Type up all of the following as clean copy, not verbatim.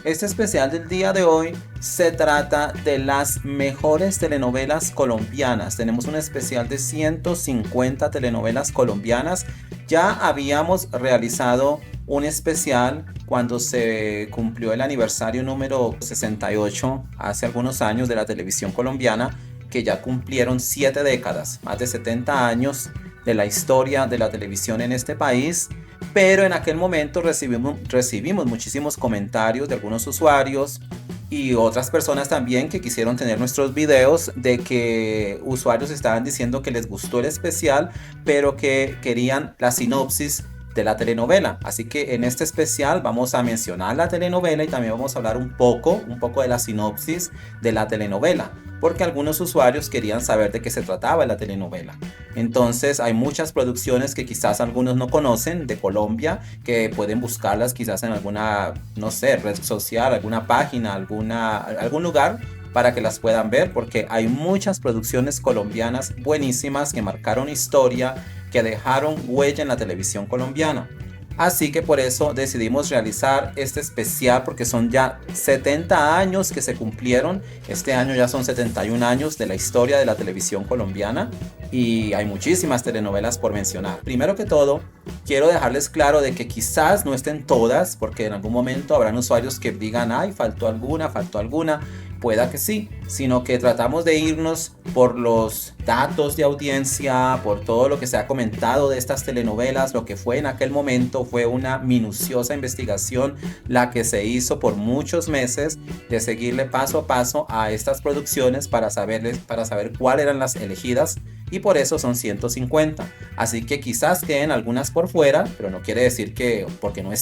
Este especial del día de hoy se trata de las mejores telenovelas colombianas. Tenemos un especial de 150 telenovelas colombianas. Ya habíamos realizado un especial cuando se cumplió el aniversario número 68 hace algunos años de la televisión colombiana, que ya cumplieron 7 décadas, más de 70 años de la historia de la televisión en este país. Pero en aquel momento recibimos muchísimos comentarios de algunos usuarios y otras personas también que quisieron tener nuestros videos, de que usuarios estaban diciendo que les gustó el especial, pero que querían la sinopsis de la telenovela. Así que en este especial vamos a mencionar la telenovela y también vamos a hablar un poco de la sinopsis de la telenovela, porque algunos usuarios querían saber de qué se trataba la telenovela. Entonces hay muchas producciones que quizás algunos no conocen de Colombia, que pueden buscarlas quizás en alguna, no sé, red social, alguna página, algún lugar para que las puedan ver, porque hay muchas producciones colombianas buenísimas que marcaron historia, que dejaron huella en la televisión colombiana. Así que por eso decidimos realizar este especial, porque son ya 70 años que se cumplieron. Este año ya son 71 años de la historia de la televisión colombiana y hay muchísimas telenovelas por mencionar. Primero que todo, quiero dejarles claro de que quizás no estén todas, porque en algún momento habrán usuarios que digan, ay, faltó alguna. Pueda que sí, sino que tratamos de irnos por los datos de audiencia, por todo lo que se ha comentado de estas telenovelas. Lo que fue en aquel momento fue una minuciosa investigación, la que se hizo por muchos meses, de seguirle paso a paso a estas producciones para saber cuáles eran las elegidas, y por eso son 150. Así que quizás queden algunas por fuera, pero no quiere decir que porque no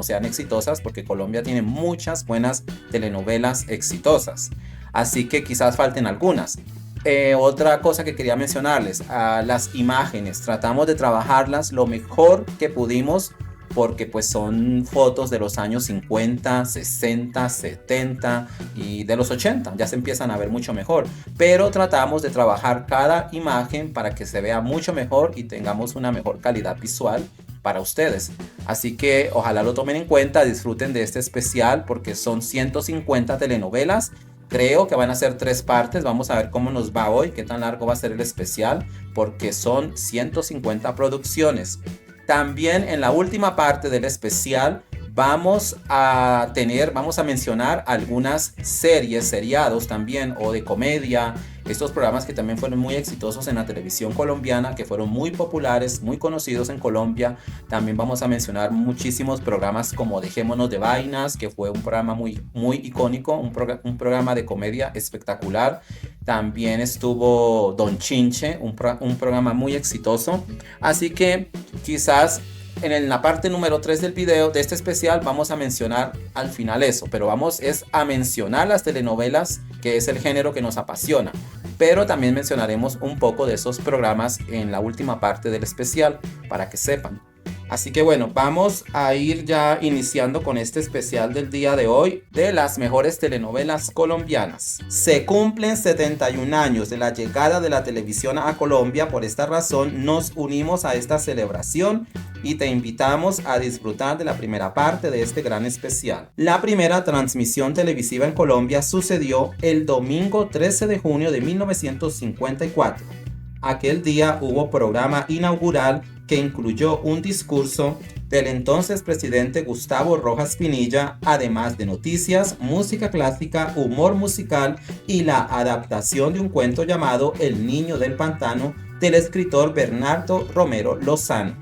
sean exitosas, porque Colombia tiene muchas buenas telenovelas exitosas. Así que quizás falten algunas. Otra cosa que quería mencionarles, las imágenes, tratamos de trabajarlas lo mejor que pudimos, porque pues son fotos de los años 50, 60, 70 y de los 80, ya se empiezan a ver mucho mejor, pero tratamos de trabajar cada imagen para que se vea mucho mejor y tengamos una mejor calidad visual para ustedes. Así que ojalá lo tomen en cuenta, disfruten de este especial, porque son 150 telenovelas. Creo que van a ser 3 partes. Vamos a ver cómo nos va hoy, qué tan largo va a ser el especial, porque son 150 producciones. También en la última parte del especial vamos a mencionar algunas series, seriados también, o de comedia, estos programas que también fueron muy exitosos en la televisión colombiana, que fueron muy populares, muy conocidos en Colombia. También vamos a mencionar muchísimos programas como Dejémonos de Vainas, que fue un programa muy, muy icónico, un programa de comedia espectacular. También estuvo Don Chinche, un programa muy exitoso. Así que quizás en la parte número 3 del video de este especial vamos a mencionar al final eso, pero vamos a mencionar las telenovelas, que es el género que nos apasiona, pero también mencionaremos un poco de esos programas en la última parte del especial para que sepan. Así que bueno, vamos a ir ya iniciando con este especial del día de hoy de las mejores telenovelas colombianas. Se cumplen 71 años de la llegada de la televisión a Colombia. Por esta razón nos unimos a esta celebración y te invitamos a disfrutar de la primera parte de este gran especial. La primera transmisión televisiva en Colombia sucedió el domingo 13 de junio de 1954. Aquel día hubo programa inaugural que incluyó un discurso del entonces presidente Gustavo Rojas Pinilla, además de noticias, música clásica, humor musical y la adaptación de un cuento llamado El Niño del Pantano, del escritor Bernardo Romero Lozano.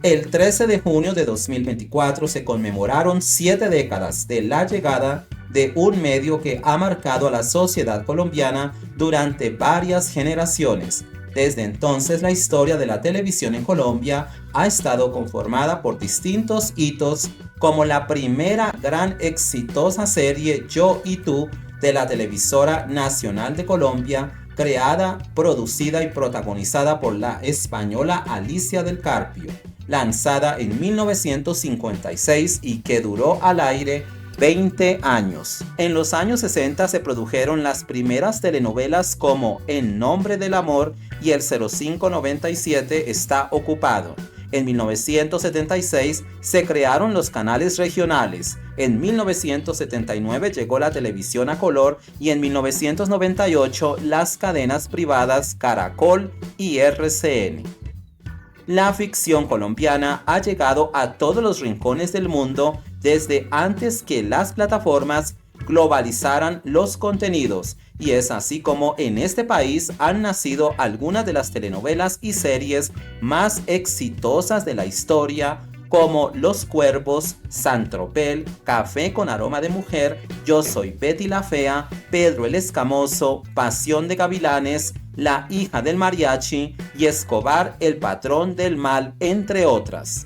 El 13 de junio de 2024 se conmemoraron 7 décadas de la llegada de un medio que ha marcado a la sociedad colombiana durante varias generaciones. Desde entonces, la historia de la televisión en Colombia ha estado conformada por distintos hitos, como la primera gran exitosa serie Yo y Tú de la Televisora Nacional de Colombia, creada, producida y protagonizada por la española Alicia del Carpio, lanzada en 1956 y que duró al aire 20 años. En los años 60 se produjeron las primeras telenovelas como En Nombre del Amor y El 0597 está ocupado. En 1976 se crearon los canales regionales. En 1979 llegó la televisión a color y en 1998 las cadenas privadas Caracol y RCN. La ficción colombiana ha llegado a todos los rincones del mundo desde antes que las plataformas globalizaran los contenidos, y es así como en este país han nacido algunas de las telenovelas y series más exitosas de la historia, como Los Cuervos, San Tropel, Café con aroma de mujer, Yo soy Betty la Fea, Pedro el Escamoso, Pasión de Gavilanes, La hija del mariachi y Escobar el patrón del mal, entre otras.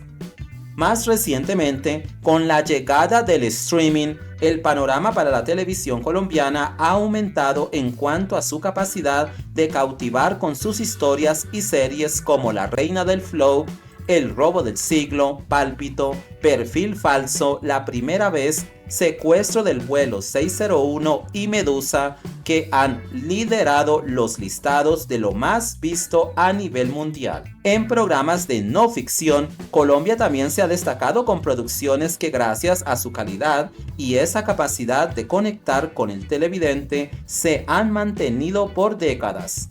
Más recientemente, con la llegada del streaming, el panorama para la televisión colombiana ha aumentado en cuanto a su capacidad de cautivar con sus historias y series como La Reina del Flow, El Robo del Siglo, Pálpito, Perfil Falso, La Primera Vez, Secuestro del Vuelo 601 y Medusa, que han liderado los listados de lo más visto a nivel mundial. En programas de no ficción, Colombia también se ha destacado con producciones que, gracias a su calidad y esa capacidad de conectar con el televidente, se han mantenido por décadas.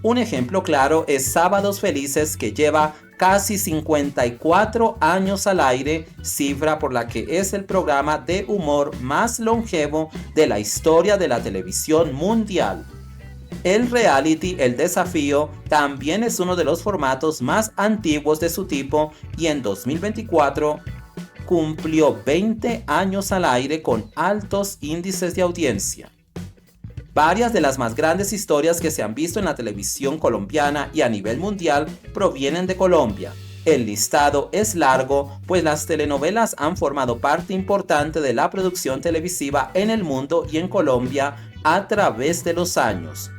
Un ejemplo claro es Sábados Felices, que lleva casi 54 años al aire, cifra por la que es el programa de humor más longevo de la historia de la televisión mundial. El reality El Desafío también es uno de los formatos más antiguos de su tipo y en 2024 cumplió 20 años al aire con altos índices de audiencia. Varias de las más grandes historias que se han visto en la televisión colombiana y a nivel mundial provienen de Colombia. El listado es largo, pues las telenovelas han formado parte importante de la producción televisiva en el mundo y en Colombia a través de los años.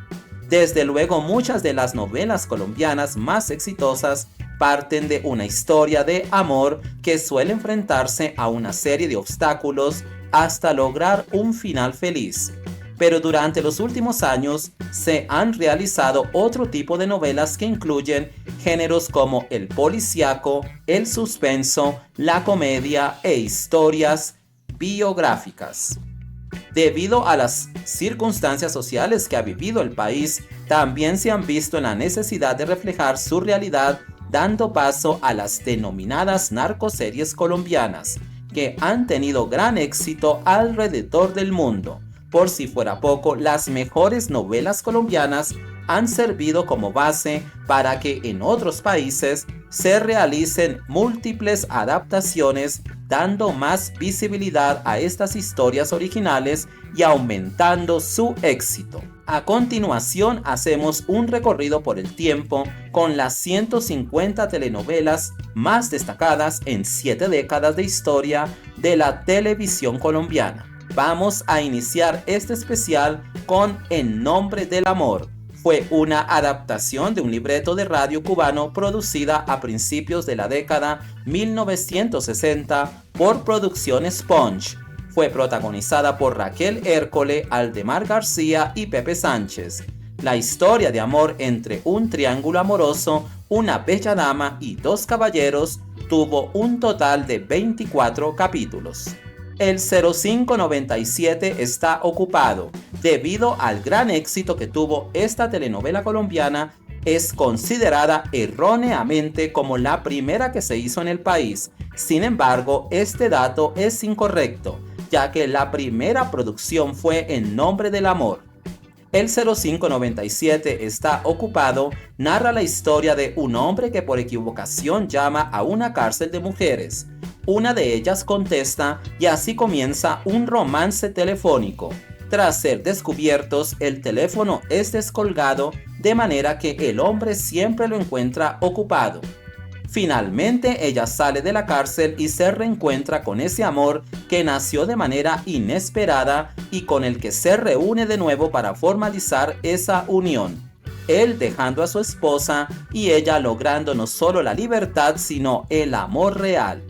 Desde luego, muchas de las novelas colombianas más exitosas parten de una historia de amor que suele enfrentarse a una serie de obstáculos hasta lograr un final feliz. Pero durante los últimos años se han realizado otro tipo de novelas que incluyen géneros como el policíaco, el suspenso, la comedia e historias biográficas. Debido a las circunstancias sociales que ha vivido el país, también se han visto en la necesidad de reflejar su realidad, dando paso a las denominadas narcoseries colombianas, que han tenido gran éxito alrededor del mundo. Por si fuera poco, las mejores novelas colombianas han servido como base para que en otros países se realicen múltiples adaptaciones, dando más visibilidad a estas historias originales y aumentando su éxito. A continuación, hacemos un recorrido por el tiempo con las 150 telenovelas más destacadas en 7 décadas de historia de la televisión colombiana. Vamos a iniciar este especial con En Nombre del Amor. Fue una adaptación de un libreto de radio cubano producida a principios de la década 1960 por Producción Sponge. Fue protagonizada por Raquel Hércole, Aldemar García y Pepe Sánchez. La historia de amor entre un triángulo amoroso, una bella dama y 2 caballeros tuvo un total de 24 capítulos. El 0597 está ocupado. Debido al gran éxito que tuvo esta telenovela colombiana, es considerada erróneamente como la primera que se hizo en el país. Sin embargo, este dato es incorrecto, ya que la primera producción fue En Nombre del Amor. El 0597 está ocupado narra la historia de un hombre que por equivocación llama a una cárcel de mujeres. Una de ellas contesta y así comienza un romance telefónico. Tras ser descubiertos, el teléfono es descolgado, de manera que el hombre siempre lo encuentra ocupado. Finalmente, ella sale de la cárcel y se reencuentra con ese amor que nació de manera inesperada y con el que se reúne de nuevo para formalizar esa unión. Él dejando a su esposa y ella logrando no solo la libertad, sino el amor real.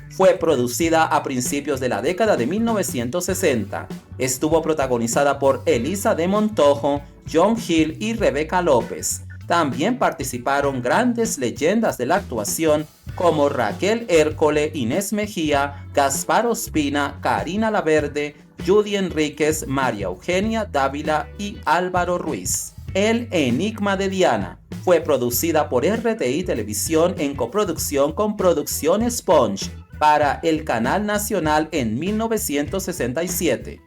Fue producida a principios de la década de 1960. Estuvo protagonizada por Elisa de Montojo, John Hill y Rebeca López. También participaron grandes leyendas de la actuación como Raquel Hércole, Inés Mejía, Gaspar Ospina, Karina Laverde, Judy Enríquez, María Eugenia Dávila y Álvaro Ruiz. El Enigma de Diana fue producida por RTI Televisión en coproducción con Producción Sponge para el Canal Nacional en 1967.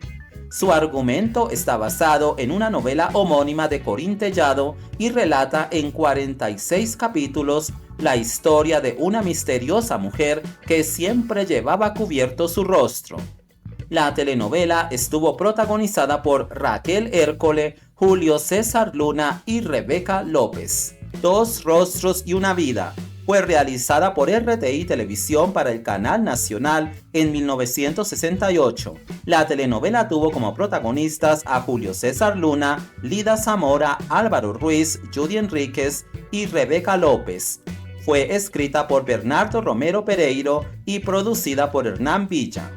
Su argumento está basado en una novela homónima de Corín Tellado y relata en 46 capítulos la historia de una misteriosa mujer que siempre llevaba cubierto su rostro. La telenovela estuvo protagonizada por Raquel Hércole, Julio César Luna y Rebeca López. Dos rostros y una vida. Fue realizada por RTI Televisión para el Canal Nacional en 1968. La telenovela tuvo como protagonistas a Julio César Luna, Lida Zamora, Álvaro Ruiz, Judy Enríquez y Rebeca López. Fue escrita por Bernardo Romero Pereiro y producida por Hernán Villa.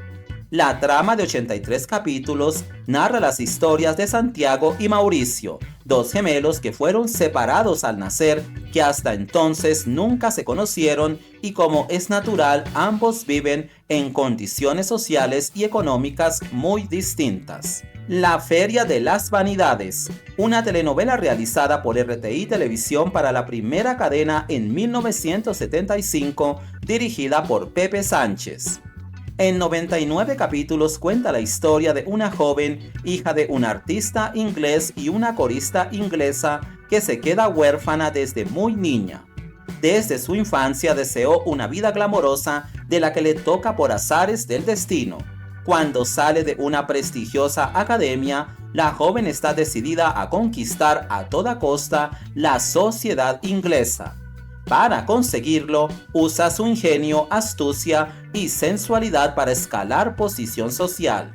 La trama de 83 capítulos narra las historias de Santiago y Mauricio, dos gemelos que fueron separados al nacer, que hasta entonces nunca se conocieron y, como es natural, ambos viven en condiciones sociales y económicas muy distintas. La Feria de las Vanidades, una telenovela realizada por RTI Televisión para la primera cadena en 1975, dirigida por Pepe Sánchez. En 99 capítulos cuenta la historia de una joven, hija de un artista inglés y una corista inglesa, que se queda huérfana desde muy niña. Desde su infancia deseó una vida glamorosa de la que le toca por azares del destino. Cuando sale de una prestigiosa academia, la joven está decidida a conquistar a toda costa la sociedad inglesa. Para conseguirlo, usa su ingenio, astucia y sensualidad para escalar posición social.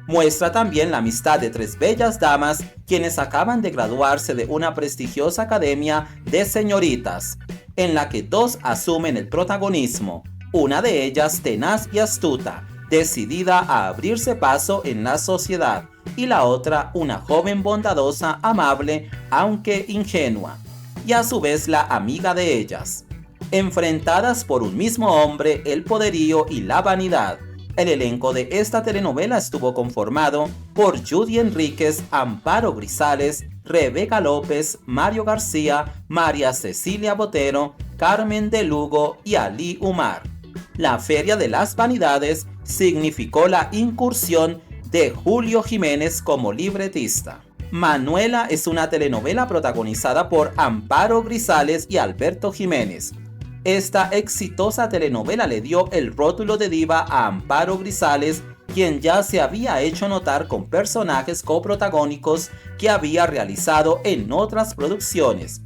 Muestra también la amistad de tres bellas damas, quienes acaban de graduarse de una prestigiosa academia de señoritas, en la que dos asumen el protagonismo, una de ellas tenaz y astuta, decidida a abrirse paso en la sociedad, y la otra una joven bondadosa, amable, aunque ingenua, y a su vez la amiga de ellas. Enfrentadas por un mismo hombre, el poderío y la vanidad. El elenco de esta telenovela estuvo conformado por Judy Enríquez, Amparo Grisales, Rebeca López, Mario García, María Cecilia Botero, Carmen de Lugo y Ali Umar. La Feria de las Vanidades significó la incursión de Julio Jiménez como libretista. Manuela es una telenovela protagonizada por Amparo Grisales y Alberto Jiménez. Esta exitosa telenovela le dio el rótulo de diva a Amparo Grisales, quien ya se había hecho notar con personajes coprotagónicos que había realizado en otras producciones.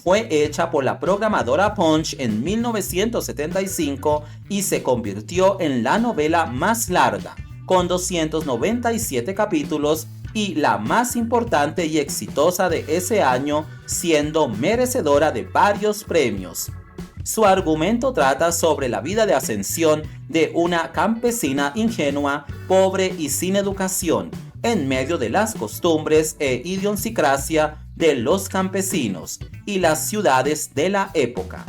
Fue hecha por la programadora Punch en 1975 y se convirtió en la novela más larga, con 297 capítulos, y la más importante y exitosa de ese año, siendo merecedora de varios premios. Su argumento trata sobre la vida de ascensión de una campesina ingenua, pobre y sin educación, en medio de las costumbres e idiosincrasia de los campesinos y las ciudades de la época.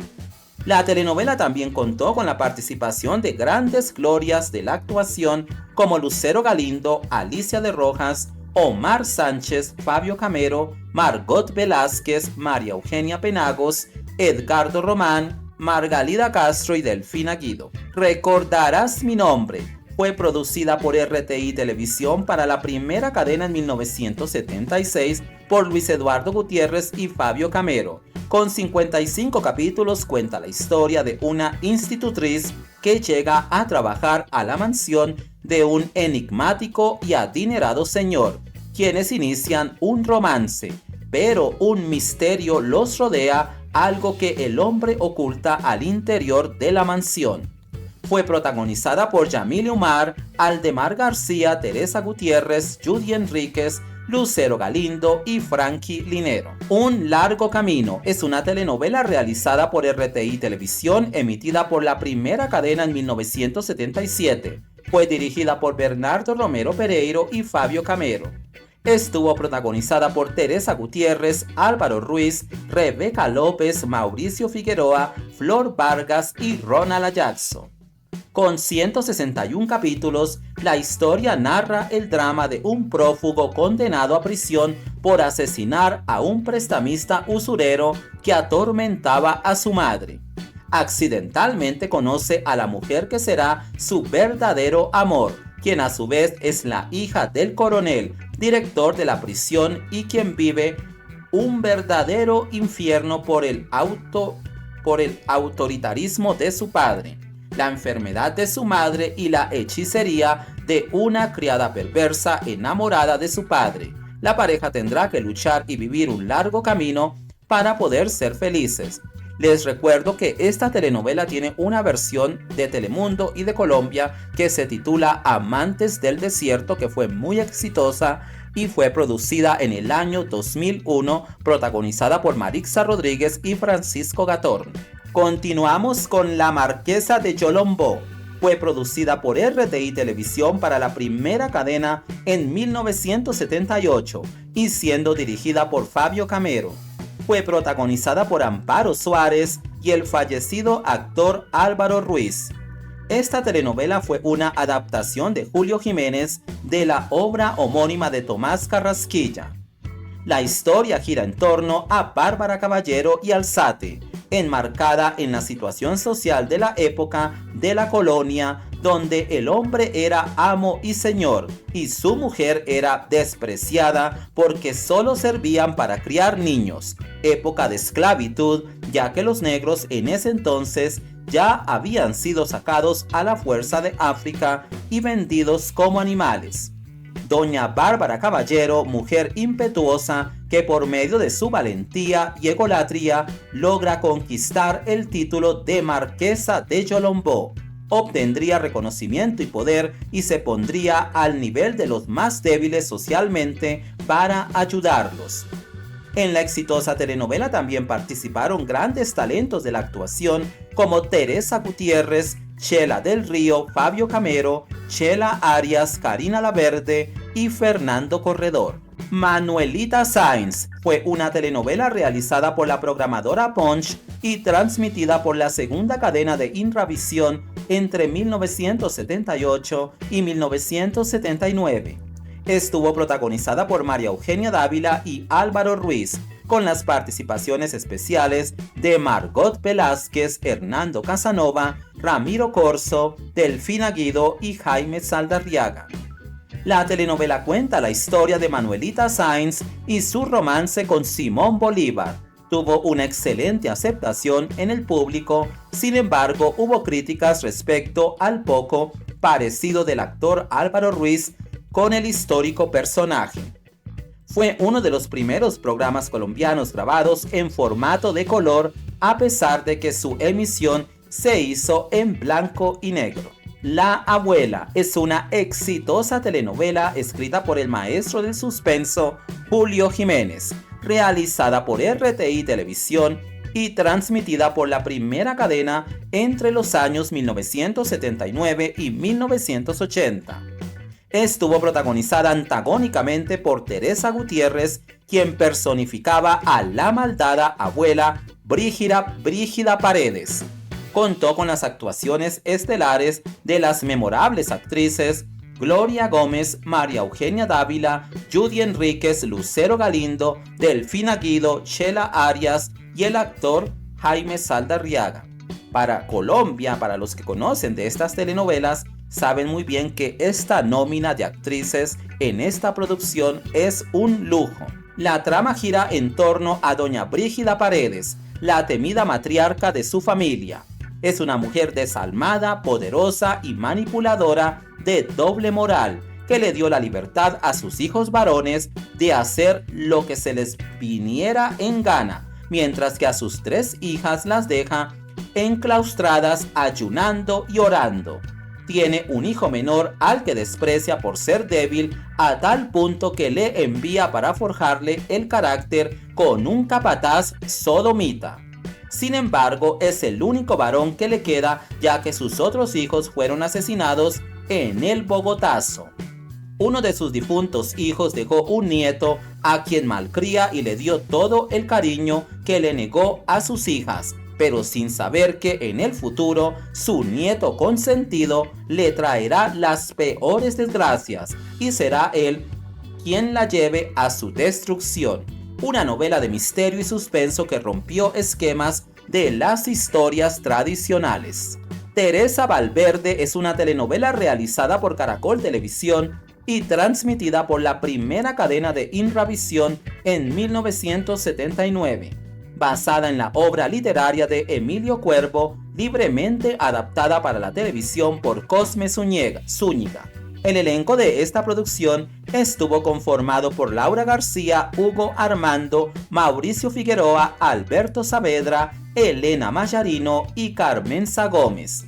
La telenovela también contó con la participación de grandes glorias de la actuación como Lucero Galindo, Alicia de Rojas, Omar Sánchez, Fabio Camero, Margot Velázquez, María Eugenia Penagos, Edgardo Román, Margalida Castro y Delfina Guido. Recordarás mi nombre. Fue producida por RTI Televisión para la primera cadena en 1976 por Luis Eduardo Gutiérrez y Fabio Camero. Con 55 capítulos cuenta la historia de una institutriz que llega a trabajar a la mansión de un enigmático y adinerado señor, quienes inician un romance, pero un misterio los rodea, algo que el hombre oculta al interior de la mansión. Fue protagonizada por Yamile Umar, Aldemar García, Teresa Gutiérrez, Judy Enríquez, Lucero Galindo y Frankie Linero. Un largo camino es una telenovela realizada por RTI Televisión, emitida por la primera cadena en 1977. Fue dirigida por Bernardo Romero Pereiro y Fabio Camero. Estuvo protagonizada por Teresa Gutiérrez, Álvaro Ruiz, Rebeca López, Mauricio Figueroa, Flor Vargas y Ronald Ayacso. Con 161 capítulos, la historia narra el drama de un prófugo condenado a prisión por asesinar a un prestamista usurero que atormentaba a su madre. Accidentalmente conoce a la mujer que será su verdadero amor, quien a su vez es la hija del coronel, director de la prisión y quien vive un verdadero infierno por el autoritarismo de su padre, la enfermedad de su madre y la hechicería de una criada perversa enamorada de su padre. La pareja tendrá que luchar y vivir un largo camino para poder ser felices. Les recuerdo que esta telenovela tiene una versión de Telemundo y de Colombia que se titula Amantes del Desierto, que fue muy exitosa y fue producida en el año 2001, protagonizada por Marixa Rodríguez y Francisco Gatorno. Continuamos con La Marquesa de Yolombó. Fue producida por RTI Televisión para la primera cadena en 1978 y siendo dirigida por Fabio Camero. Fue protagonizada por Amparo Suárez y el fallecido actor Álvaro Ruiz. Esta telenovela fue una adaptación de Julio Jiménez de la obra homónima de Tomás Carrasquilla. La historia gira en torno a Bárbara Caballero y Alzate, enmarcada en la situación social de la época de la colonia, donde el hombre era amo y señor y su mujer era despreciada porque solo servían para criar niños, época de esclavitud, ya que los negros en ese entonces ya habían sido sacados a la fuerza de África y vendidos como animales. Doña Bárbara Caballero, mujer impetuosa que por medio de su valentía y egolatría logra conquistar el título de Marquesa de Yolombó, obtendría reconocimiento y poder y se pondría al nivel de los más débiles socialmente para ayudarlos. En la exitosa telenovela también participaron grandes talentos de la actuación como Teresa Gutiérrez, Chela del Río, Fabio Camero, Chela Arias, Karina Laverde y Fernando Corredor. Manuelita Sáenz fue una telenovela realizada por la programadora Punch y transmitida por la segunda cadena de Inravisión entre 1978 y 1979. Estuvo protagonizada por María Eugenia Dávila y Álvaro Ruiz, con las participaciones especiales de Margot Velázquez, Hernando Casanova, Ramiro Corso, Delfina Guido y Jaime Saldarriaga. La telenovela cuenta la historia de Manuelita Sáenz y su romance con Simón Bolívar. Tuvo una excelente aceptación en el público, sin embargo hubo críticas respecto al poco parecido del actor Álvaro Ruiz con el histórico personaje. Fue uno de los primeros programas colombianos grabados en formato de color, a pesar de que su emisión se hizo en blanco y negro. La Abuela es una exitosa telenovela escrita por el maestro del suspenso Julio Jiménez, realizada por RTI Televisión y transmitida por la primera cadena entre los años 1979 y 1980. Estuvo protagonizada antagónicamente por Teresa Gutiérrez, quien personificaba a la malvada abuela Brígida Paredes. Contó con las actuaciones estelares de las memorables actrices Gloria Gómez, María Eugenia Dávila, Judy Enríquez, Lucero Galindo, Delfina Guido, Chela Arias y el actor Jaime Saldarriaga. Para Colombia, para los que conocen de estas telenovelas, saben muy bien que esta nómina de actrices en esta producción es un lujo. La trama gira en torno a doña Brígida Paredes, la temida matriarca de su familia. Es una mujer desalmada, poderosa y manipuladora de doble moral, que le dio la libertad a sus hijos varones de hacer lo que se les viniera en gana, mientras que a sus 3 hijas las deja enclaustradas ayunando y orando. Tiene un hijo menor al que desprecia por ser débil, a tal punto que le envía para forjarle el carácter con un capataz sodomita. Sin embargo, es el único varón que le queda, ya que sus otros hijos fueron asesinados en el Bogotazo. Uno de sus difuntos hijos dejó un nieto a quien malcría y le dio todo el cariño que le negó a sus hijas, pero sin saber que en el futuro su nieto consentido le traerá las peores desgracias y será él quien la lleve a su destrucción. Una novela de misterio y suspenso que rompió esquemas de las historias tradicionales. Teresa Valverde es una telenovela realizada por Caracol Televisión y transmitida por la primera cadena de Inravisión en 1979, basada en la obra literaria de Emilio Cuervo, libremente adaptada para la televisión por Cosme Zúñiga. El elenco de esta producción estuvo conformado por Laura García, Hugo Armando, Mauricio Figueroa, Alberto Saavedra, Elena Mayarino y Carmenza Gómez.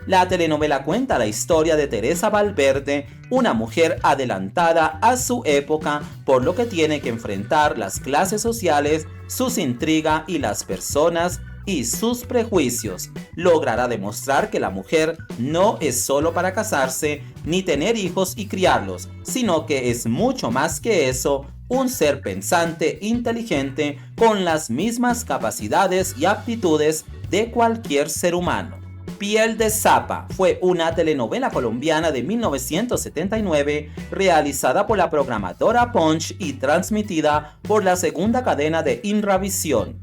La telenovela cuenta la historia de Teresa Valverde, una mujer adelantada a su época, por lo que tiene que enfrentar las clases sociales, sus intrigas y las personas y sus prejuicios. Logrará demostrar que la mujer no es solo para casarse ni tener hijos y criarlos, sino que es mucho más que eso, un ser pensante, inteligente, con las mismas capacidades y aptitudes de cualquier ser humano. Piel de Zapa fue una telenovela colombiana de 1979 realizada por la programadora Punch y transmitida por la segunda cadena de Inravisión.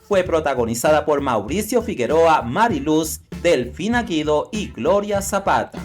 Fue protagonizada por Mauricio Figueroa, Mariluz, Delfina Guido y Gloria Zapata.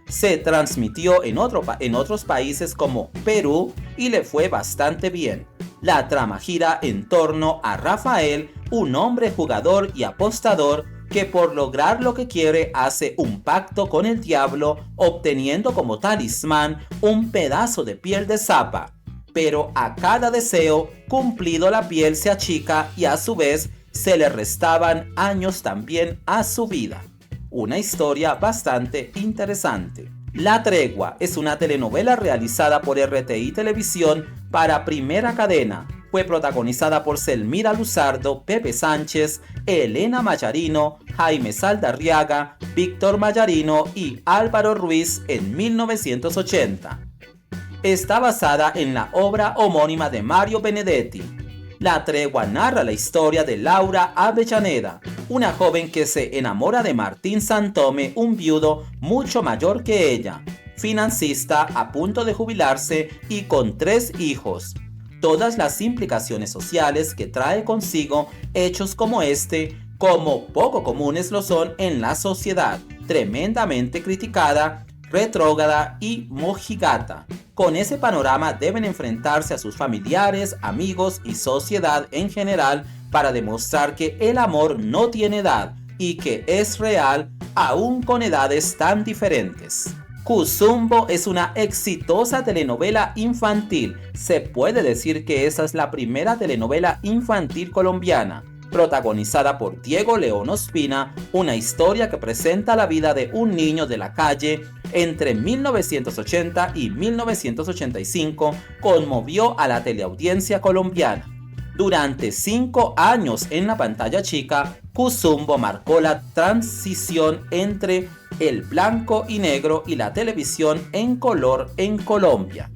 Se transmitió en otros países como Perú y le fue bastante bien. La trama gira en torno a Rafael, un hombre jugador y apostador que por lograr lo que quiere hace un pacto con el diablo, obteniendo como talismán un pedazo de piel de zapa. Pero a cada deseo cumplido la piel se achica y a su vez se le restaban años también a su vida. Una historia bastante interesante. La Tregua es una telenovela realizada por RTI Televisión para Primera Cadena. Fue protagonizada por Selmira Luzardo, Pepe Sánchez, Elena Mayarino, Jaime Saldarriaga, Víctor Mayarino y Álvaro Ruiz en 1980. Está basada en la obra homónima de Mario Benedetti. La Tregua narra la historia de Laura Avellaneda, una joven que se enamora de Martín Santome, un viudo mucho mayor que ella, financista a punto de jubilarse y con 3 hijos. Todas las implicaciones sociales que trae consigo hechos como este, como poco comunes lo son en la sociedad, tremendamente criticada, retrógrada y mojigata. Con ese panorama deben enfrentarse a sus familiares, amigos y sociedad en general para demostrar que el amor no tiene edad y que es real aún con edades tan diferentes. Cuzumbo es una exitosa telenovela infantil. Se puede decir que esa es la primera telenovela infantil colombiana, protagonizada por Diego León Ospina, una historia que presenta la vida de un niño de la calle entre 1980 y 1985, conmovió a la teleaudiencia colombiana. Durante 5 años en la pantalla chica, Cuzumbo marcó la transición entre el blanco y negro y la televisión en color en Colombia.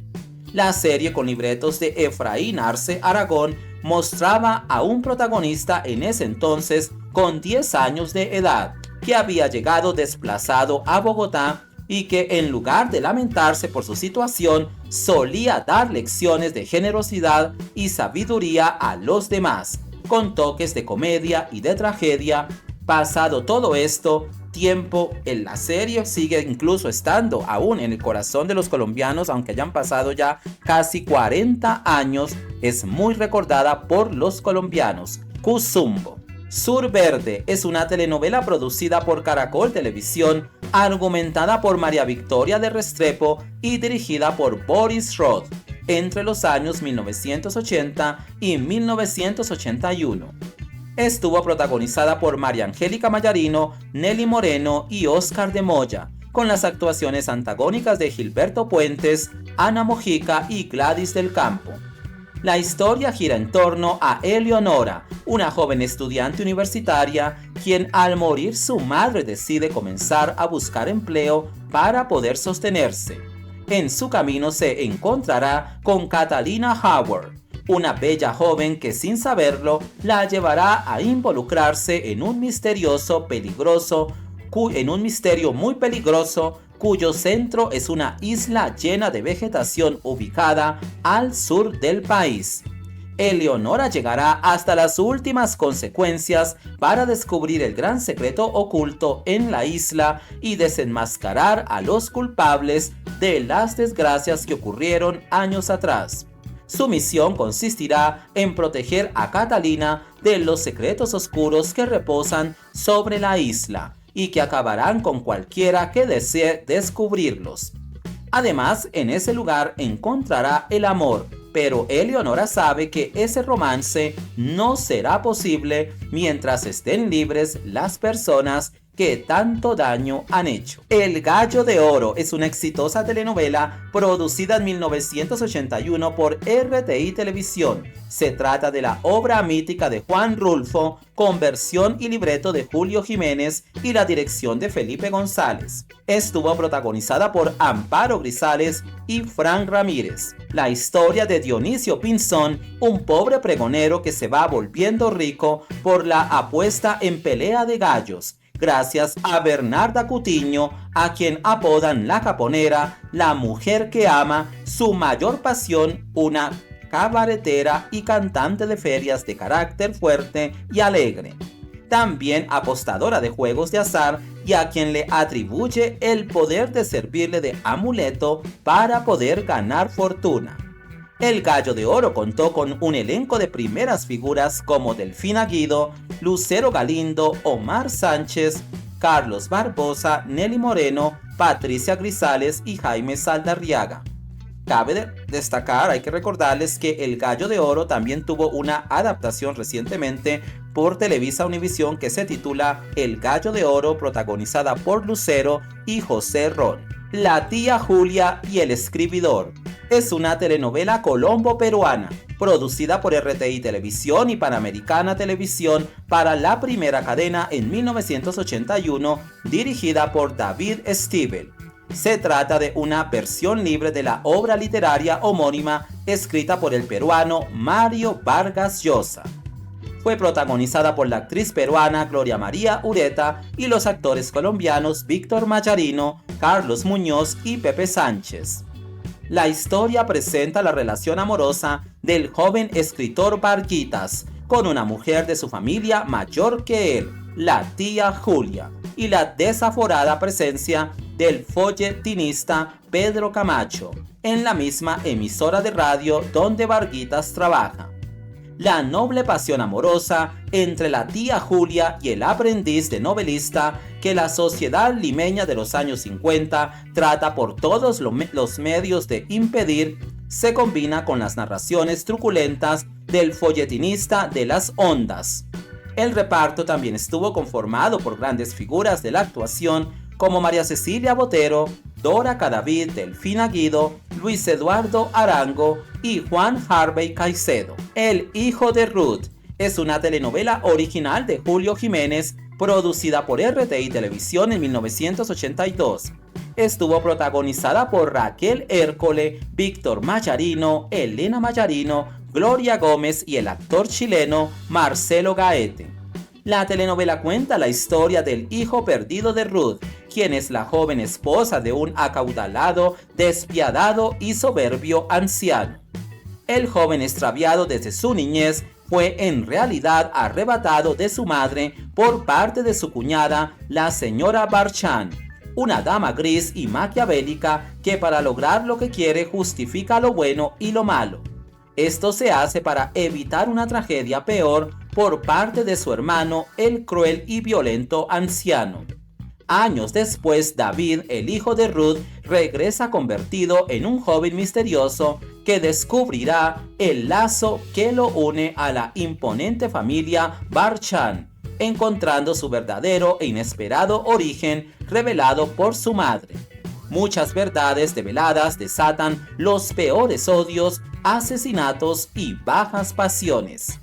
La serie, con libretos de Efraín Arce Aragón, mostraba a un protagonista en ese entonces con 10 años de edad, que había llegado desplazado a Bogotá y que en lugar de lamentarse por su situación, solía dar lecciones de generosidad y sabiduría a los demás, con toques de comedia y de tragedia. Pasado todo esto, tiempo, en la serie sigue incluso estando aún en el corazón de los colombianos, aunque hayan pasado ya casi 40 años, es muy recordada por los colombianos. Cuzumbo. Sur Verde es una telenovela producida por Caracol Televisión, argumentada por María Victoria de Restrepo y dirigida por Boris Roth entre los años 1980 y 1981. Estuvo protagonizada por María Angélica Mayarino, Nelly Moreno y Oscar de Moya, con las actuaciones antagónicas de Gilberto Puentes, Ana Mojica y Gladys del Campo. La historia gira en torno a Eleonora, una joven estudiante universitaria, quien al morir su madre decide comenzar a buscar empleo para poder sostenerse. En su camino se encontrará con Catalina Howard, una bella joven que sin saberlo la llevará a involucrarse en un misterio muy peligroso cuyo centro es una isla llena de vegetación ubicada al sur del país. Eleonora llegará hasta las últimas consecuencias para descubrir el gran secreto oculto en la isla y desenmascarar a los culpables de las desgracias que ocurrieron años atrás. Su misión consistirá en proteger a Catalina de los secretos oscuros que reposan sobre la isla y que acabarán con cualquiera que desee descubrirlos. Además, en ese lugar encontrará el amor, pero Eleonora sabe que ese romance no será posible mientras estén libres las personas que tanto daño han hecho. El Gallo de Oro es una exitosa telenovela producida en 1981 por RTI Televisión. Se trata de la obra mítica de Juan Rulfo, con versión y libreto de Julio Jiménez y la dirección de Felipe González. Estuvo protagonizada por Amparo Grisales y Fran Ramírez. La historia de Dionisio Pinzón, un pobre pregonero que se va volviendo rico por la apuesta en pelea de gallos, gracias a Bernarda Cutiño, a quien apodan la Caponera, la mujer que ama, su mayor pasión, una cabaretera y cantante de ferias de carácter fuerte y alegre. También apostadora de juegos de azar y a quien le atribuye el poder de servirle de amuleto para poder ganar fortuna. El Gallo de Oro contó con un elenco de primeras figuras como Delfina Guido, Lucero Galindo, Omar Sánchez, Carlos Barbosa, Nelly Moreno, Patricia Grisales y Jaime Saldarriaga. Cabe destacar, hay que recordarles que El Gallo de Oro también tuvo una adaptación recientemente por Televisa Univisión que se titula El Gallo de Oro, protagonizada por Lucero y José Ron. La tía Julia y el escribidor es una telenovela colombo-peruana producida por RTI Televisión y Panamericana Televisión para la primera cadena en 1981, dirigida por David Stiebel. Se trata de una versión libre de la obra literaria homónima escrita por el peruano Mario Vargas Llosa. Fue protagonizada por la actriz peruana Gloria María Ureta y los actores colombianos Víctor Mayarino, Carlos Muñoz y Pepe Sánchez. La historia presenta la relación amorosa del joven escritor Varguitas con una mujer de su familia mayor que él, la tía Julia, y la desaforada presencia del folletinista Pedro Camacho en la misma emisora de radio donde Varguitas trabaja. La noble pasión amorosa entre la tía Julia y el aprendiz de novelista que la sociedad limeña de los años 50 trata por todos los medios de impedir, se combina con las narraciones truculentas del folletinista de las ondas. El reparto también estuvo conformado por grandes figuras de la actuación como María Cecilia Botero, Dora Cadavid, Delfina Guido, Luis Eduardo Arango y Juan Harvey Caicedo. El hijo de Ruth es una telenovela original de Julio Jiménez producida por RTI Televisión en 1982. Estuvo protagonizada por Raquel Hércole, Víctor Mayarino, Elena Mayarino, Gloria Gómez y el actor chileno Marcelo Gaete. La telenovela cuenta la historia del hijo perdido de Ruth, quien es la joven esposa de un acaudalado, despiadado y soberbio anciano. El joven extraviado desde su niñez fue en realidad arrebatado de su madre por parte de su cuñada, la señora Barchan, una dama gris y maquiavélica que para lograr lo que quiere justifica lo bueno y lo malo. Esto se hace para evitar una tragedia peor por parte de su hermano, el cruel y violento anciano. Años después, David, el hijo de Ruth, regresa convertido en un joven misterioso que descubrirá el lazo que lo une a la imponente familia Barchan, encontrando su verdadero e inesperado origen revelado por su madre. Muchas verdades develadas desatan los peores odios, asesinatos y bajas pasiones.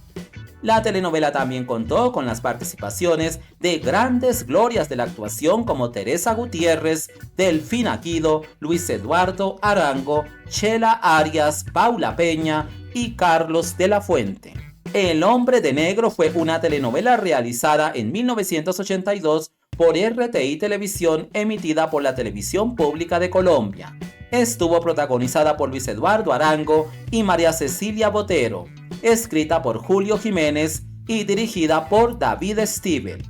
La telenovela también contó con las participaciones de grandes glorias de la actuación como Teresa Gutiérrez, Delfina Guido, Luis Eduardo Arango, Chela Arias, Paula Peña y Carlos de la Fuente. El Hombre de Negro fue una telenovela realizada en 1982 por RTI Televisión, emitida por la Televisión Pública de Colombia. Estuvo protagonizada por Luis Eduardo Arango y María Cecilia Botero, escrita por Julio Jiménez y dirigida por David Stivel.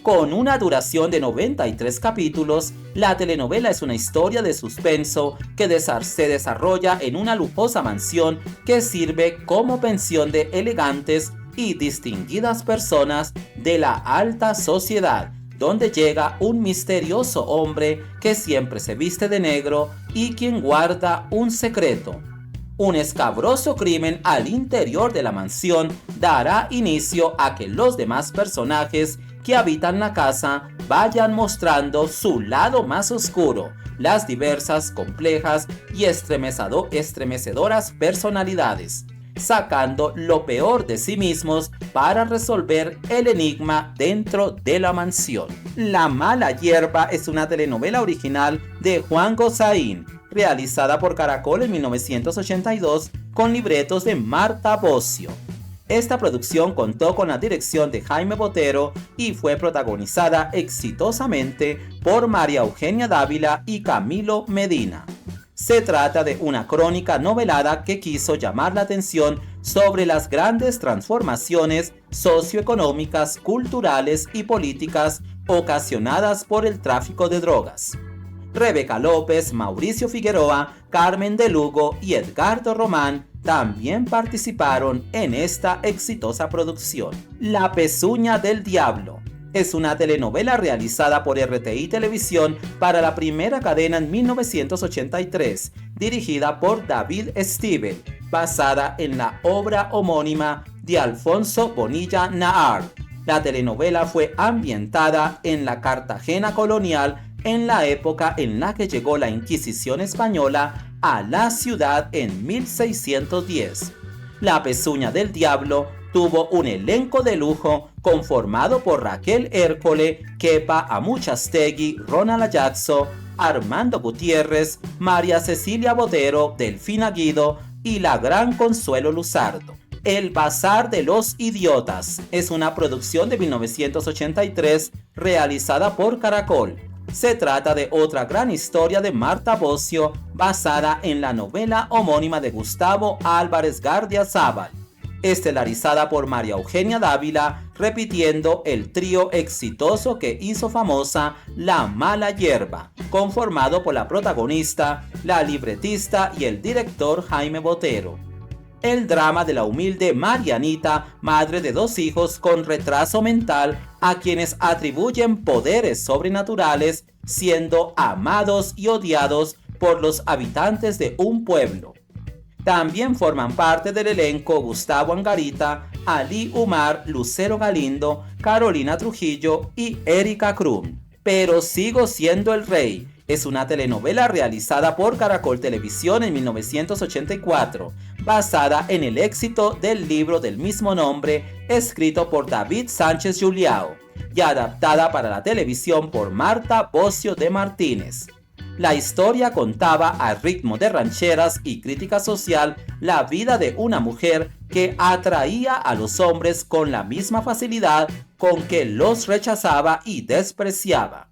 Con una duración de 93 capítulos, la telenovela es una historia de suspenso que se desarrolla en una lujosa mansión que sirve como pensión de elegantes y distinguidas personas de la alta sociedad, donde llega un misterioso hombre que siempre se viste de negro y quien guarda un secreto. Un escabroso crimen al interior de la mansión dará inicio a que los demás personajes que habitan la casa vayan mostrando su lado más oscuro, las diversas, complejas y estremecedoras personalidades, sacando lo peor de sí mismos para resolver el enigma dentro de la mansión. La Mala Hierba es una telenovela original de Juan Gozaín, realizada por Caracol en 1982 con libretos de Marta Bosio. Esta producción contó con la dirección de Jaime Botero y fue protagonizada exitosamente por María Eugenia Dávila y Camilo Medina. Se trata de una crónica novelada que quiso llamar la atención sobre las grandes transformaciones socioeconómicas, culturales y políticas ocasionadas por el tráfico de drogas. Rebeca López, Mauricio Figueroa, Carmen de Lugo y Edgardo Román también participaron en esta exitosa producción. La Pezuña del Diablo es una telenovela realizada por RTI Televisión para la primera cadena en 1983, dirigida por David Stivel, basada en la obra homónima de Alfonso Bonilla Nahar. La telenovela fue ambientada en la Cartagena colonial en la época en la que llegó la Inquisición española a la ciudad en 1610. La Pezuña del Diablo tuvo un elenco de lujo conformado por Raquel Hércole, Kepa Amuchastegui, Ronald Ayazzo, Armando Gutiérrez, María Cecilia Botero, Delfina Guido y la gran Consuelo Luzardo. El Bazar de los Idiotas es una producción de 1983 realizada por Caracol. Se trata de otra gran historia de Marta Bosio basada en la novela homónima de Gustavo Álvarez Gardiazabal, estelarizada por María Eugenia Dávila, repitiendo el trío exitoso que hizo famosa La Mala Hierba, conformado por la protagonista, la libretista y el director Jaime Botero. El drama de la humilde Marianita, madre de 2 hijos con retraso mental, a quienes atribuyen poderes sobrenaturales, siendo amados y odiados por los habitantes de un pueblo. También forman parte del elenco Gustavo Angarita, Ali Umar, Lucero Galindo, Carolina Trujillo y Erika Krum. Pero sigo siendo el rey. Es una telenovela realizada por Caracol Televisión en 1984, basada en el éxito del libro del mismo nombre, escrito por David Sánchez Juliao, y adaptada para la televisión por Marta Bosio de Martínez. La historia contaba a ritmo de rancheras y crítica social la vida de una mujer que atraía a los hombres con la misma facilidad con que los rechazaba y despreciaba.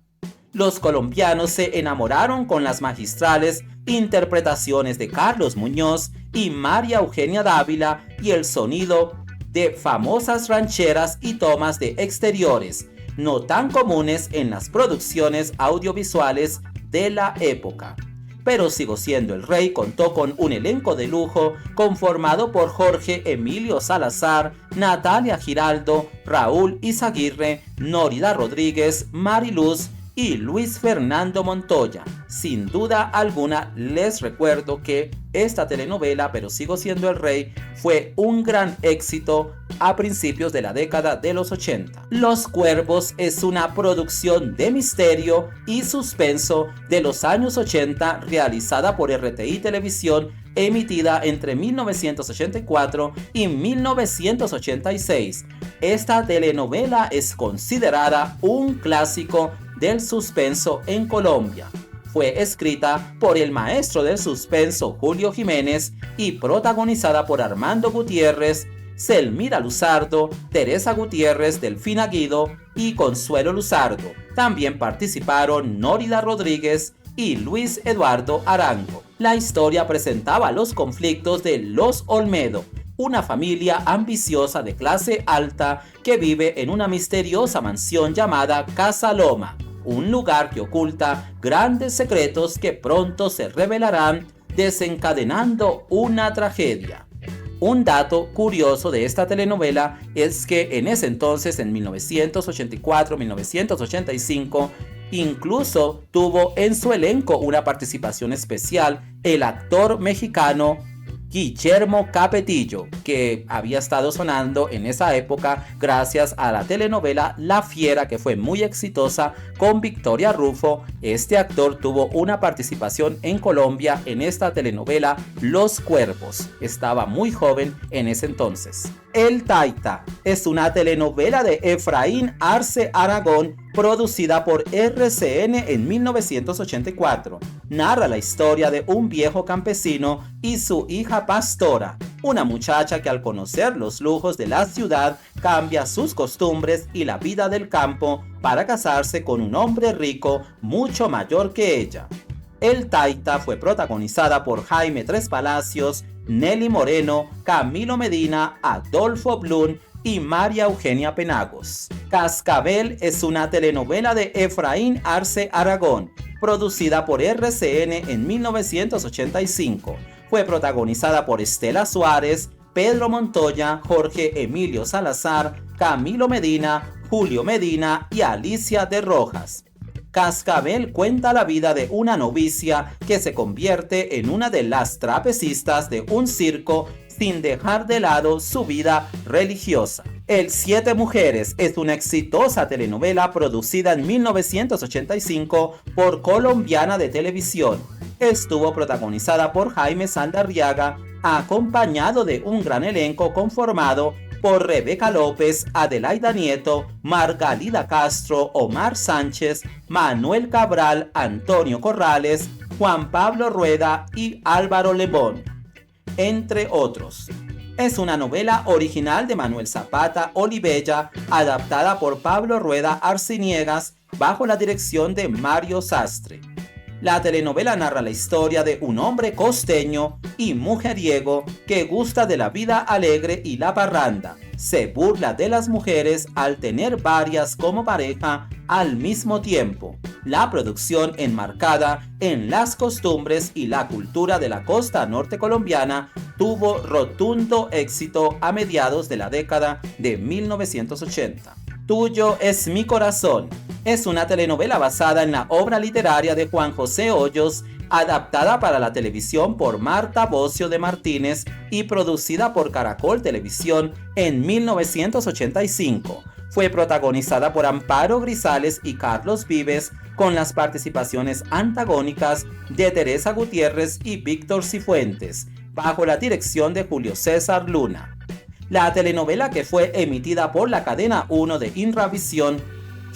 Los colombianos se enamoraron con las magistrales interpretaciones de Carlos Muñoz y María Eugenia Dávila y el sonido de famosas rancheras y tomas de exteriores, no tan comunes en las producciones audiovisuales de la época. Pero Sigo siendo el rey contó con un elenco de lujo conformado por Jorge Emilio Salazar, Natalia Giraldo, Raúl Izaguirre, Nórida Rodríguez, Mariluz y Luis Fernando Montoya. Sin duda alguna les recuerdo que esta telenovela, Pero sigo siendo el rey, fue un gran éxito a principios de la década de los 80. Los Cuervos es una producción de misterio y suspenso de los años 80 realizada por RTI Televisión emitida entre 1984 y 1986. Esta telenovela es considerada un clásico del suspenso en Colombia. Fue escrita por el maestro del suspenso Julio Jiménez y protagonizada por Armando Gutiérrez, Selmira Luzardo, Teresa Gutiérrez, Delfina Guido y Consuelo Luzardo. También participaron Nórida Rodríguez y Luis Eduardo Arango. La historia presentaba los conflictos de los Olmedo, una familia ambiciosa de clase alta que vive en una misteriosa mansión llamada Casa Loma, un lugar que oculta grandes secretos que pronto se revelarán, desencadenando una tragedia. Un dato curioso de esta telenovela es que en ese entonces, en 1984-1985, incluso tuvo en su elenco una participación especial el actor mexicano Guillermo Capetillo, que había estado sonando en esa época gracias a la telenovela La Fiera, que fue muy exitosa con Victoria Rufo. Este actor tuvo una participación en Colombia en esta telenovela Los Cuervos. Estaba muy joven en ese entonces. El Taita es una telenovela de Efraín Arce Aragón, producida por RCN en 1984. Narra la historia de un viejo campesino y su hija Pastora, una muchacha que al conocer los lujos de la ciudad cambia sus costumbres y la vida del campo para casarse con un hombre rico mucho mayor que ella. El Taita fue protagonizada por Jaime Tres Palacios, Nelly Moreno, Camilo Medina, Adolfo Blum y María Eugenia Penagos. Cascabel es una telenovela de Efraín Arce Aragón, producida por RCN en 1985. Fue protagonizada por Estela Suárez, Pedro Montoya, Jorge Emilio Salazar, Camilo Medina, Julio Medina y Alicia de Rojas. Cascabel cuenta la vida de una novicia que se convierte en una de las trapecistas de un circo sin dejar de lado su vida religiosa. El Siete Mujeres es una exitosa telenovela producida en 1985 por Colombiana de Televisión. Estuvo protagonizada por Jaime Saldarriaga, acompañado de un gran elenco conformado por Rebeca López, Adelaida Nieto, Margalida Castro, Omar Sánchez, Manuel Cabral, Antonio Corrales, Juan Pablo Rueda y Álvaro Lebón, entre otros. Es una novela original de Manuel Zapata Olivella, adaptada por Pablo Rueda Arciniegas, bajo la dirección de Mario Sastre. La telenovela narra la historia de un hombre costeño y mujeriego que gusta de la vida alegre y la parranda. Se burla de las mujeres al tener varias como pareja al mismo tiempo. La producción, enmarcada en las costumbres y la cultura de la costa norte colombiana, tuvo rotundo éxito a mediados de la década de 1980. Tuyo es mi corazón es una telenovela basada en la obra literaria de Juan José Hoyos, adaptada para la televisión por Marta Bocio de Martínez y producida por Caracol Televisión en 1985. Fue protagonizada por Amparo Grisales y Carlos Vives, con las participaciones antagónicas de Teresa Gutiérrez y Víctor Cifuentes, bajo la dirección de Julio César Luna. La telenovela, que fue emitida por la cadena 1 de Inravisión,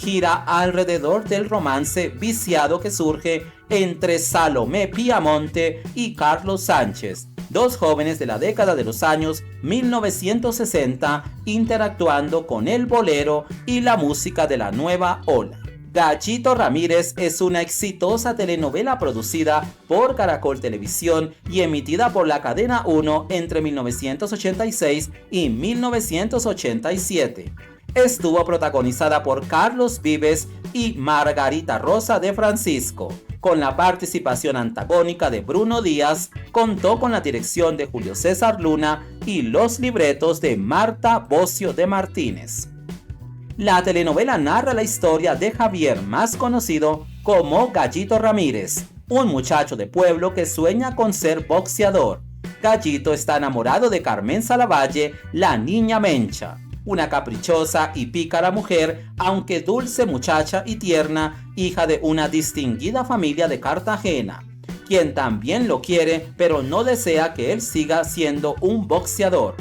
gira alrededor del romance viciado que surge entre Salomé Piamonte y Carlos Sánchez, dos jóvenes de la década de los años 1960, interactuando con el bolero y la música de la nueva ola. Gallito Ramírez es una exitosa telenovela producida por Caracol Televisión y emitida por la cadena 1 entre 1986 y 1987. Estuvo protagonizada por Carlos Vives y Margarita Rosa de Francisco, con la participación antagónica de Bruno Díaz. Contó con la dirección de Julio César Luna y los libretos de Marta Bocio de Martínez. La telenovela narra la historia de Javier, más conocido como Gallito Ramírez, un muchacho de pueblo que sueña con ser boxeador. Gallito está enamorado de Carmen Salavalle, la niña Mencha, una caprichosa y pícara mujer, aunque dulce muchacha y tierna, hija de una distinguida familia de Cartagena, quien también lo quiere, pero no desea que él siga siendo un boxeador.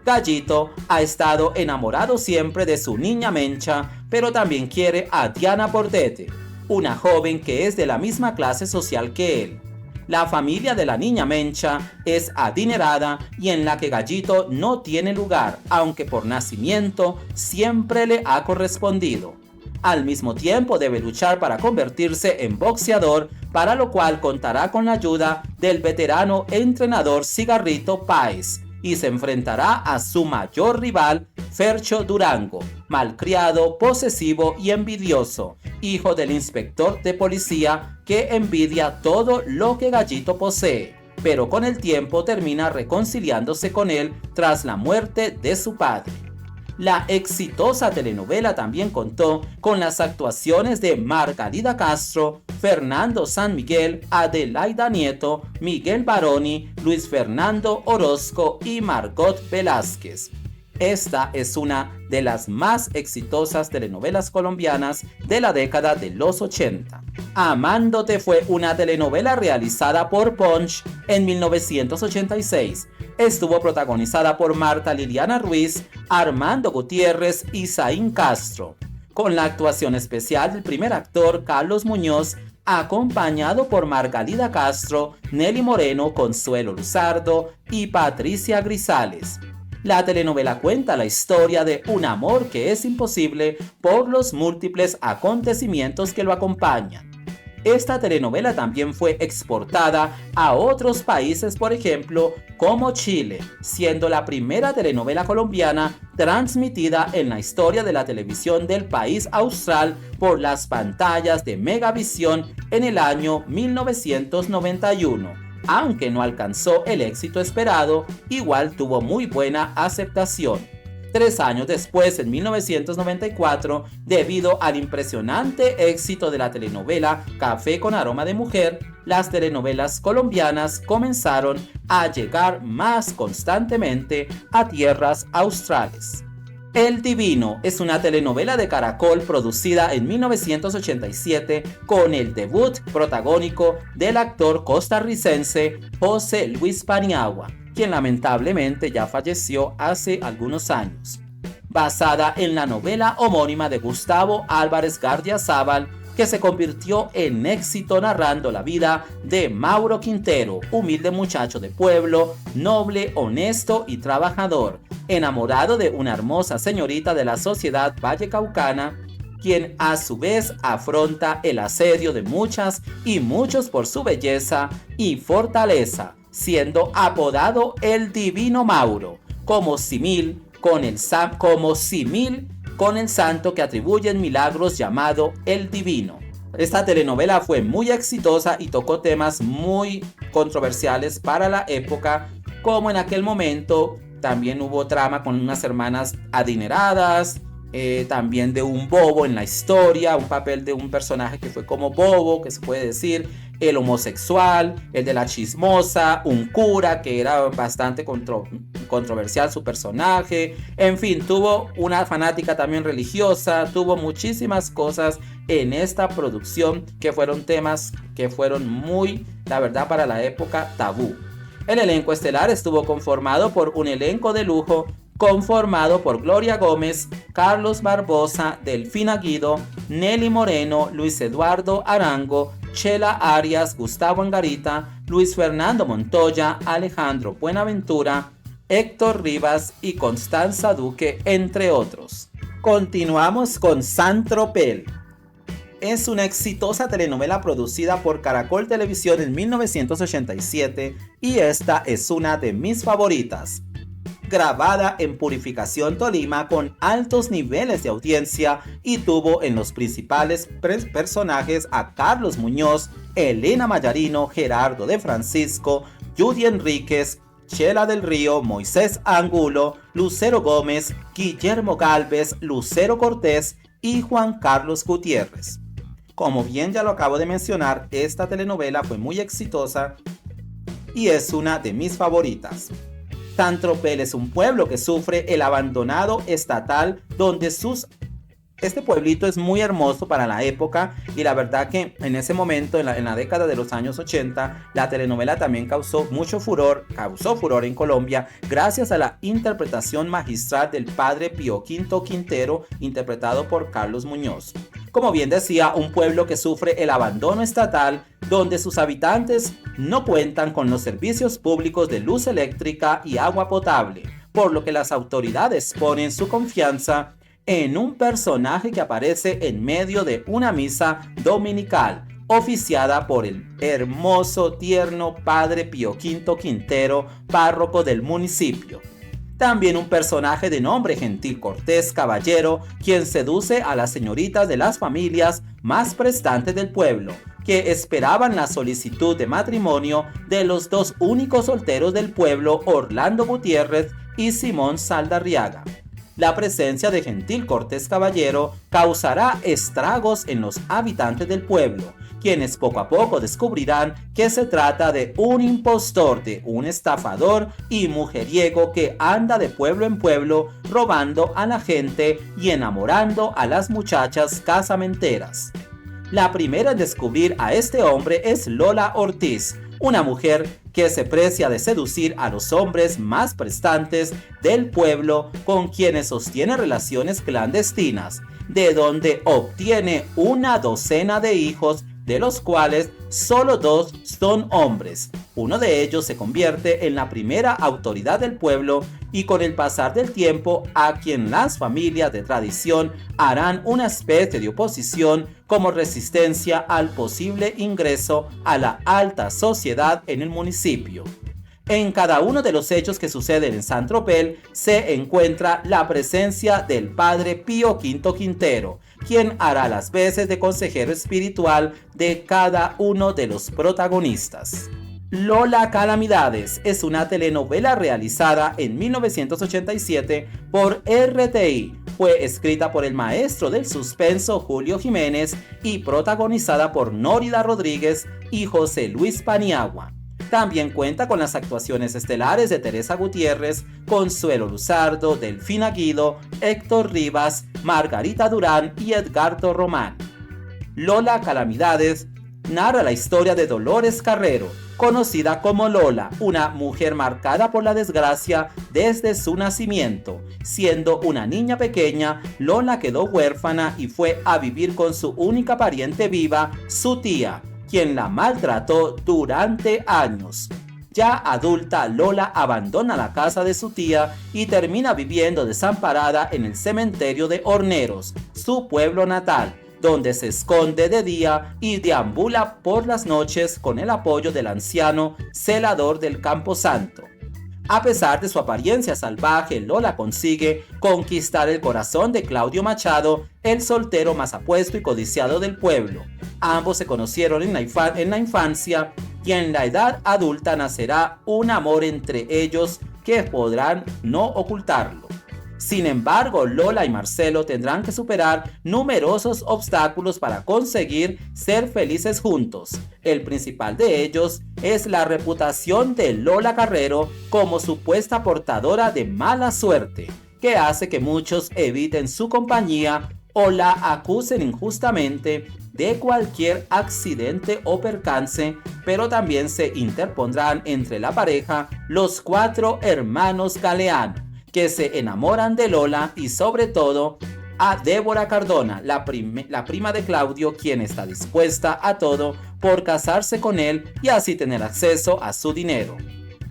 Gallito ha estado enamorado siempre de su niña Mencha, pero también quiere a Diana Bordete, una joven que es de la misma clase social que él. La familia de la niña Mencha es adinerada y en la que Gallito no tiene lugar, aunque por nacimiento siempre le ha correspondido. Al mismo tiempo debe luchar para convertirse en boxeador, para lo cual contará con la ayuda del veterano entrenador Cigarrito Páez y se enfrentará a su mayor rival, Fercho Durango, malcriado, posesivo y envidioso, hijo del inspector de policía que envidia todo lo que Gallito posee, pero con el tiempo termina reconciliándose con él tras la muerte de su padre. La exitosa telenovela también contó con las actuaciones de Margarida Castro, Fernando San Miguel, Adelaida Nieto, Miguel Baroni, Luis Fernando Orozco y Margot Velázquez. Esta es una de las más exitosas telenovelas colombianas de la década de los 80. Amándote fue una telenovela realizada por Punch en 1986. Estuvo protagonizada por Marta Liliana Ruiz, Armando Gutiérrez y Zayn Castro, con la actuación especial del primer actor Carlos Muñoz, acompañado por Margarida Castro, Nelly Moreno, Consuelo Luzardo y Patricia Grisales. La telenovela cuenta la historia de un amor que es imposible por los múltiples acontecimientos que lo acompañan. Esta telenovela también fue exportada a otros países, por ejemplo, como Chile, siendo la primera telenovela colombiana transmitida en la historia de la televisión del país austral por las pantallas de Megavisión en el año 1991. Aunque no alcanzó el éxito esperado, igual tuvo muy buena aceptación. 3 años después, en 1994, debido al impresionante éxito de la telenovela Café con aroma de mujer, las telenovelas colombianas comenzaron a llegar más constantemente a tierras australes. El Divino es una telenovela de Caracol producida en 1987 con el debut protagónico del actor costarricense José Luis Paniagua, quien lamentablemente ya falleció hace algunos años. Basada en la novela homónima de Gustavo Álvarez Gardiazabal, que se convirtió en éxito narrando la vida de Mauro Quintero, humilde muchacho de pueblo, noble, honesto y trabajador, enamorado de una hermosa señorita de la sociedad vallecaucana, quien a su vez afronta el asedio de muchas y muchos por su belleza y fortaleza, siendo apodado el Divino Mauro, como símil con el santo que atribuyen milagros llamado el Divino. Esta telenovela fue muy exitosa y tocó temas muy controversiales para la época, como en aquel momento también hubo trama con unas hermanas adineradas, también de un bobo en la historia, un papel de un personaje que fue como bobo, que se puede decir, el homosexual, el de la chismosa, un cura que era bastante controversial su personaje, en fin, tuvo una fanática también religiosa, tuvo muchísimas cosas en esta producción que fueron temas que fueron muy, la verdad, para la época tabú. El elenco estelar estuvo conformado por un elenco de lujo conformado por Gloria Gómez, Carlos Barbosa, Delfina Guido, Nelly Moreno, Luis Eduardo Arango, Chela Arias, Gustavo Angarita, Luis Fernando Montoya, Alejandro Buenaventura, Héctor Rivas y Constanza Duque, entre otros. Continuamos con Saint-Tropez. Es una exitosa telenovela producida por Caracol Televisión en 1987 y esta es una de mis favoritas. Grabada en Purificación, Tolima, con altos niveles de audiencia y tuvo en los principales personajes a Carlos Muñoz, Elena Mayarino, Gerardo de Francisco, Judy Enríquez, Chela del Río, Moisés Angulo, Lucero Gómez, Guillermo Galvez, Lucero Cortés y Juan Carlos Gutiérrez. Como bien ya lo acabo de mencionar, esta telenovela fue muy exitosa y es una de mis favoritas. Saint-Tropez es un pueblo que sufre el abandonado estatal donde sus Este pueblito es muy hermoso para la época y la verdad que en ese momento, en la década de los años 80, la telenovela también causó furor en Colombia gracias a la interpretación magistral del padre Pío V Quintero, interpretado por Carlos Muñoz. Como bien decía, un pueblo que sufre el abandono estatal, donde sus habitantes no cuentan con los servicios públicos de luz eléctrica y agua potable, por lo que las autoridades ponen su confianza en un personaje que aparece en medio de una misa dominical, oficiada por el hermoso, tierno padre Pío V Quintero, párroco del municipio. También un personaje de nombre Gentil Cortés Caballero, quien seduce a las señoritas de las familias más prestantes del pueblo, que esperaban la solicitud de matrimonio de los dos únicos solteros del pueblo, Orlando Gutiérrez y Simón Saldarriaga. La presencia de Gentil Cortés Caballero causará estragos en los habitantes del pueblo, quienes poco a poco descubrirán que se trata de un impostor, de un estafador y mujeriego que anda de pueblo en pueblo robando a la gente y enamorando a las muchachas casamenteras. La primera en descubrir a este hombre es Lola Ortiz, una mujer que se precia de seducir a los hombres más prestantes del pueblo, con quienes sostiene relaciones clandestinas, de donde obtiene una docena de hijos, de los cuales solo 2 son hombres. Uno de ellos se convierte en la primera autoridad del pueblo y con el pasar del tiempo a quien las familias de tradición harán una especie de oposición como resistencia al posible ingreso a la alta sociedad en el municipio. En cada uno de los hechos que suceden en Saint-Tropez se encuentra la presencia del padre Pío V Quintero, quien hará las veces de consejero espiritual de cada uno de los protagonistas. Lola Calamidades es una telenovela realizada en 1987 por RTI. Fue escrita por el maestro del suspenso Julio Jiménez y protagonizada por Nórida Rodríguez y José Luis Paniagua. También cuenta con las actuaciones estelares de Teresa Gutiérrez, Consuelo Luzardo, Delfina Guido, Héctor Rivas, Margarita Durán y Edgardo Román. Lola Calamidades narra la historia de Dolores Carrero, conocida como Lola, una mujer marcada por la desgracia desde su nacimiento. Siendo una niña pequeña, Lola quedó huérfana y fue a vivir con su única pariente viva, su tía, quien la maltrató durante años. Ya adulta, Lola abandona la casa de su tía y termina viviendo desamparada en el cementerio de Horneros, su pueblo natal, donde se esconde de día y deambula por las noches con el apoyo del anciano celador del Camposanto. A pesar de su apariencia salvaje, Lola consigue conquistar el corazón de Claudio Machado, el soltero más apuesto y codiciado del pueblo. Ambos se conocieron en la infancia y en la edad adulta nacerá un amor entre ellos que podrán no ocultarlo. Sin embargo, Lola y Marcelo tendrán que superar numerosos obstáculos para conseguir ser felices juntos. El principal de ellos es la reputación de Lola Carrero como supuesta portadora de mala suerte, que hace que muchos eviten su compañía o la acusen injustamente de cualquier accidente o percance, pero también se interpondrán entre la pareja los 4 hermanos Galeano, que se enamoran de Lola, y sobre todo a Débora Cardona, la prima de Claudio, quien está dispuesta a todo por casarse con él y así tener acceso a su dinero.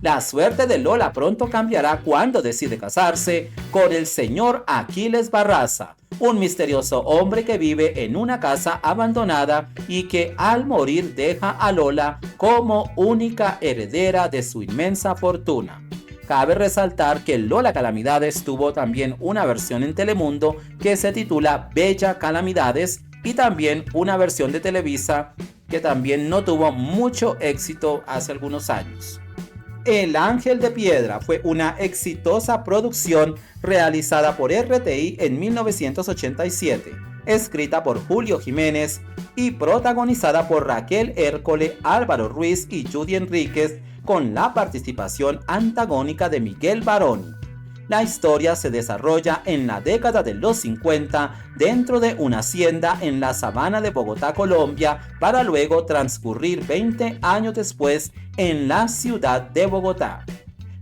La suerte de Lola pronto cambiará cuando decide casarse con el señor Aquiles Barraza, un misterioso hombre que vive en una casa abandonada y que al morir deja a Lola como única heredera de su inmensa fortuna. Cabe resaltar que Lola Calamidades tuvo también una versión en Telemundo que se titula Bella Calamidades, y también una versión de Televisa que también no tuvo mucho éxito hace algunos años. El Ángel de Piedra fue una exitosa producción realizada por RTI en 1987, escrita por Julio Jiménez y protagonizada por Raquel Hércole, Álvaro Ruiz y Judy Enríquez, con la participación antagónica de Miguel Baroni. La historia se desarrolla en la década de los 50 dentro de una hacienda en la sabana de Bogotá, Colombia, para luego transcurrir 20 años después en la ciudad de Bogotá.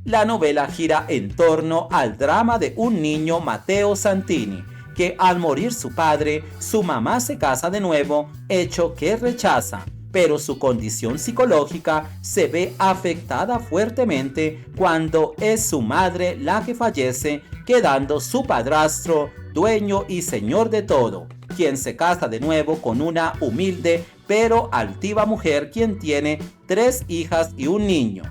La novela gira en torno al drama de un niño, Mateo Santini, que al morir su padre, su mamá se casa de nuevo, hecho que rechaza, pero su condición psicológica se ve afectada fuertemente cuando es su madre la que fallece, quedando su padrastro dueño y señor de todo, quien se casa de nuevo con una humilde pero altiva mujer quien tiene 3 hijas y un niño.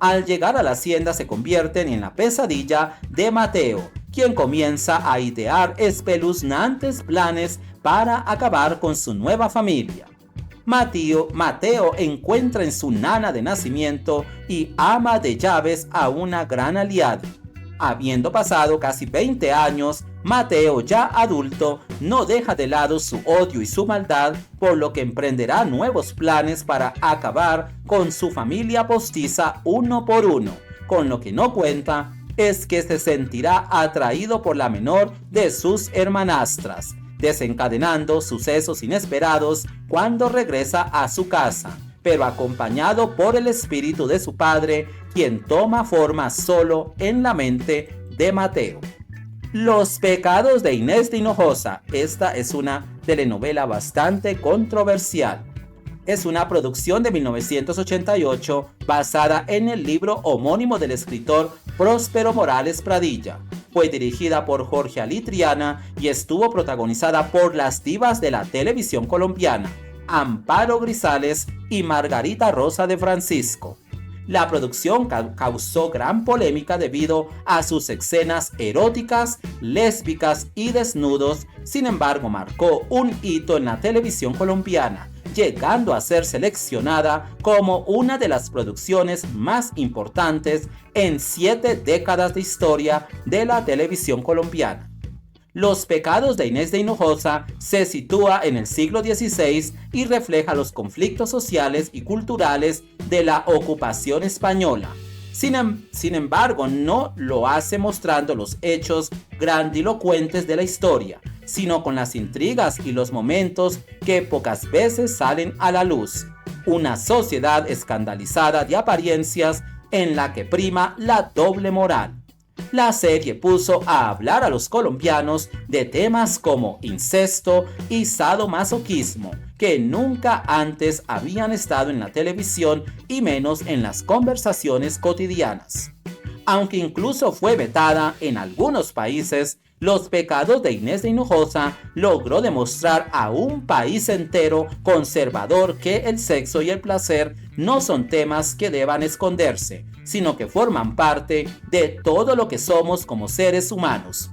Al llegar a la hacienda se convierten en la pesadilla de Mateo, quien comienza a idear espeluznantes planes para acabar con su nueva familia. Mateo encuentra en su nana de nacimiento y ama de llaves a una gran aliada. Habiendo pasado casi 20 años, Mateo, ya adulto, no deja de lado su odio y su maldad, por lo que emprenderá nuevos planes para acabar con su familia postiza uno por uno. Con lo que no cuenta es que se sentirá atraído por la menor de sus hermanastras, desencadenando sucesos inesperados cuando regresa a su casa, pero acompañado por el espíritu de su padre, quien toma forma solo en la mente de Mateo. Los pecados de Inés de Hinojosa. Esta es una telenovela bastante controversial. Es una producción de 1988 basada en el libro homónimo del escritor Próspero Morales Pradilla. Fue dirigida por Jorge Ali Triana y estuvo protagonizada por las divas de la televisión colombiana, Amparo Grisales y Margarita Rosa de Francisco. La producción causó gran polémica debido a sus escenas eróticas, lésbicas y desnudos. Sin embargo, marcó un hito en la televisión colombiana, llegando a ser seleccionada como una de las producciones más importantes en 7 décadas de historia de la televisión colombiana. Los pecados de Inés de Hinojosa se sitúa en el siglo XVI y refleja los conflictos sociales y culturales de la ocupación española. Sin embargo, no lo hace mostrando los hechos grandilocuentes de la historia, sino con las intrigas y los momentos que pocas veces salen a la luz. Una sociedad escandalizada de apariencias en la que prima la doble moral. La serie puso a hablar a los colombianos de temas como incesto y sadomasoquismo, que nunca antes habían estado en la televisión y menos en las conversaciones cotidianas. Aunque incluso fue vetada en algunos países, Los pecados de Inés de Hinojosa logró demostrar a un país entero conservador que el sexo y el placer no son temas que deban esconderse, sino que forman parte de todo lo que somos como seres humanos.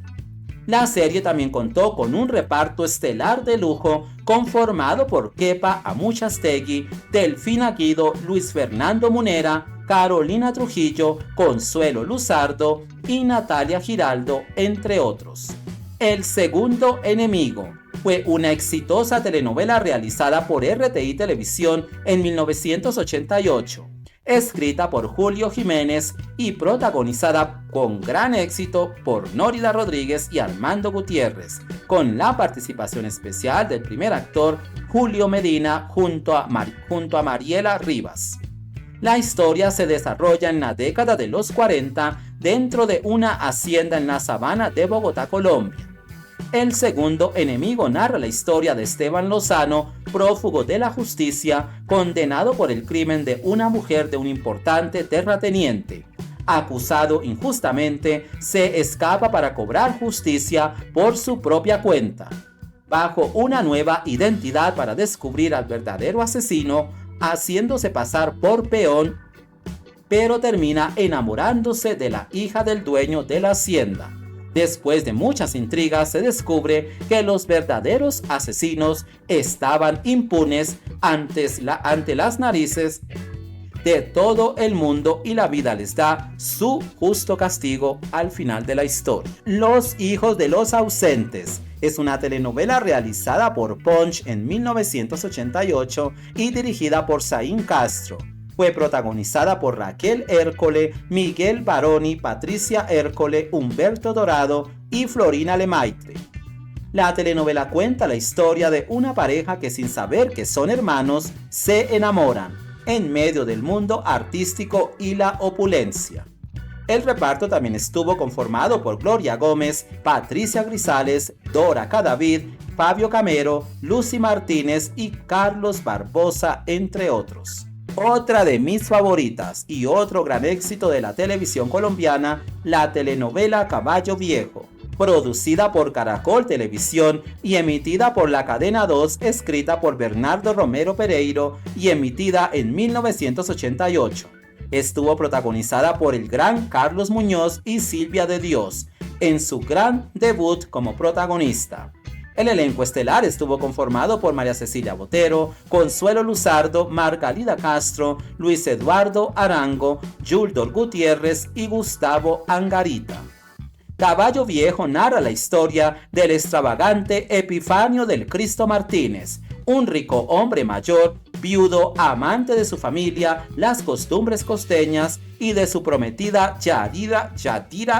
La serie también contó con un reparto estelar de lujo conformado por Kepa Amuchastegui, Delfina Guido, Luis Fernando Munera, Carolina Trujillo, Consuelo Luzardo y Natalia Giraldo, entre otros. El segundo enemigo fue una exitosa telenovela realizada por RTI Televisión en 1988. Escrita por Julio Jiménez y protagonizada con gran éxito por Nórida Rodríguez y Armando Gutiérrez, con la participación especial del primer actor Julio Medina junto a Mariela Rivas. La historia se desarrolla en la década de los 40 dentro de una hacienda en la sabana de Bogotá, Colombia. El segundo enemigo narra la historia de Esteban Lozano, prófugo de la justicia, condenado por el crimen de una mujer de un importante terrateniente. Acusado injustamente, se escapa para cobrar justicia por su propia cuenta, bajo una nueva identidad para descubrir al verdadero asesino, haciéndose pasar por peón, pero termina enamorándose de la hija del dueño de la hacienda. Después de muchas intrigas, se descubre que los verdaderos asesinos estaban impunes ante las narices de todo el mundo y la vida les da su justo castigo al final de la historia. Los hijos de los ausentes es una telenovela realizada por Punch en 1988 y dirigida por Zayn Castro. Fue protagonizada por Raquel Hércole, Miguel Baroni, Patricia Hércole, Humberto Dorado y Florina Lemaitre. La telenovela cuenta la historia de una pareja que, sin saber que son hermanos, se enamoran en medio del mundo artístico y la opulencia. El reparto también estuvo conformado por Gloria Gómez, Patricia Grisales, Dora Cadavid, Fabio Camero, Lucy Martínez y Carlos Barbosa, entre otros. Otra de mis favoritas y otro gran éxito de la televisión colombiana, la telenovela Caballo Viejo, producida por Caracol Televisión y emitida por la Cadena 2, escrita por Bernardo Romero Pereiro y emitida en 1988. Estuvo protagonizada por el gran Carlos Muñoz y Silvia de Dios, en su gran debut como protagonista. El elenco estelar estuvo conformado por María Cecilia Botero, Consuelo Luzardo, Margalida Castro, Luis Eduardo Arango, Yuldor Gutiérrez y Gustavo Angarita. Caballo Viejo narra la historia del extravagante Epifanio del Cristo Martínez, un rico hombre mayor, viudo, amante de su familia, las costumbres costeñas y de su prometida Yadira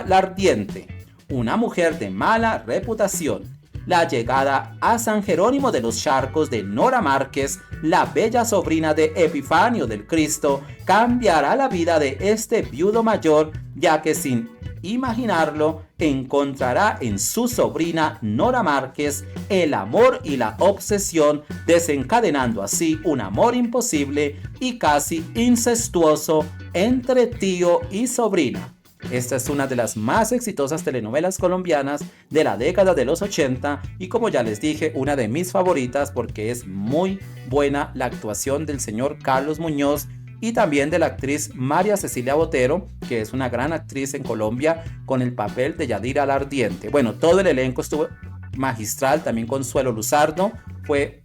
la Ardiente, una mujer de mala reputación. La llegada a San Jerónimo de los Charcos de Nora Márquez, la bella sobrina de Epifanio del Cristo, cambiará la vida de este viudo mayor, ya que sin imaginarlo, encontrará en su sobrina Nora Márquez el amor y la obsesión, desencadenando así un amor imposible y casi incestuoso entre tío y sobrina. Esta es una de las más exitosas telenovelas colombianas de la década de los 80 y, como ya les dije, una de mis favoritas porque es muy buena la actuación del señor Carlos Muñoz y también de la actriz María Cecilia Botero, que es una gran actriz en Colombia, con el papel de Yadira la Ardiente. Bueno, todo el elenco estuvo magistral, también Consuelo Luzardo, fue,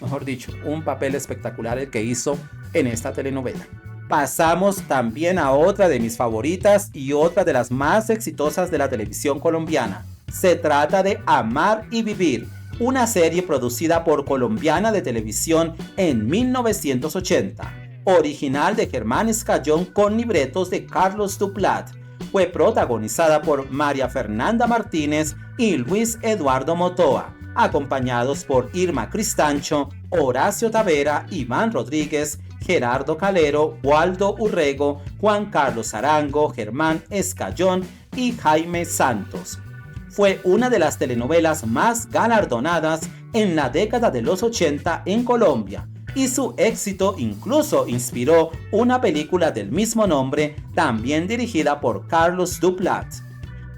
mejor dicho, un papel espectacular el que hizo en esta telenovela. Pasamos también a otra de mis favoritas y otra de las más exitosas de la televisión colombiana. Se trata de Amar y Vivir, una serie producida por Colombiana de Televisión en 1980, original de Germán Escayón con libretos de Carlos Duplat. Fue protagonizada por María Fernanda Martínez y Luis Eduardo Motoa, acompañados por Irma Cristancho, Horacio Tavera, Iván Rodríguez, Gerardo Calero, Waldo Urrego, Juan Carlos Arango, Germán Escayón y Jaime Santos. Fue una de las telenovelas más galardonadas en la década de los 80 en Colombia, y su éxito incluso inspiró una película del mismo nombre, también dirigida por Carlos Duplat.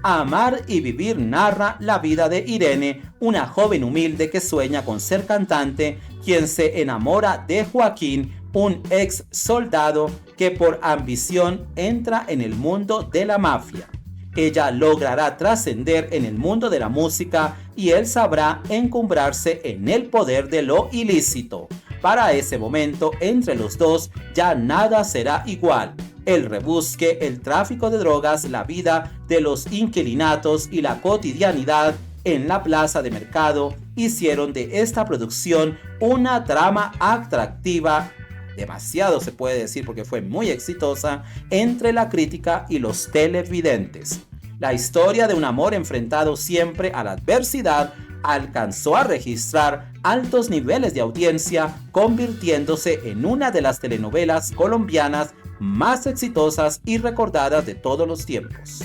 Amar y Vivir narra la vida de Irene, una joven humilde que sueña con ser cantante, quien se enamora de Joaquín, un ex soldado que por ambición entra en el mundo de la mafia. Ella logrará trascender en el mundo de la música y él sabrá encumbrarse en el poder de lo ilícito. Para ese momento, entre los dos ya nada será igual. El rebusque, el tráfico de drogas, la vida de los inquilinatos y la cotidianidad en la plaza de mercado hicieron de esta producción una trama atractiva, demasiado se puede decir porque fue muy exitosa, entre la crítica y los televidentes. La historia de un amor enfrentado siempre a la adversidad alcanzó a registrar altos niveles de audiencia, convirtiéndose en una de las telenovelas colombianas más exitosas y recordadas de todos los tiempos.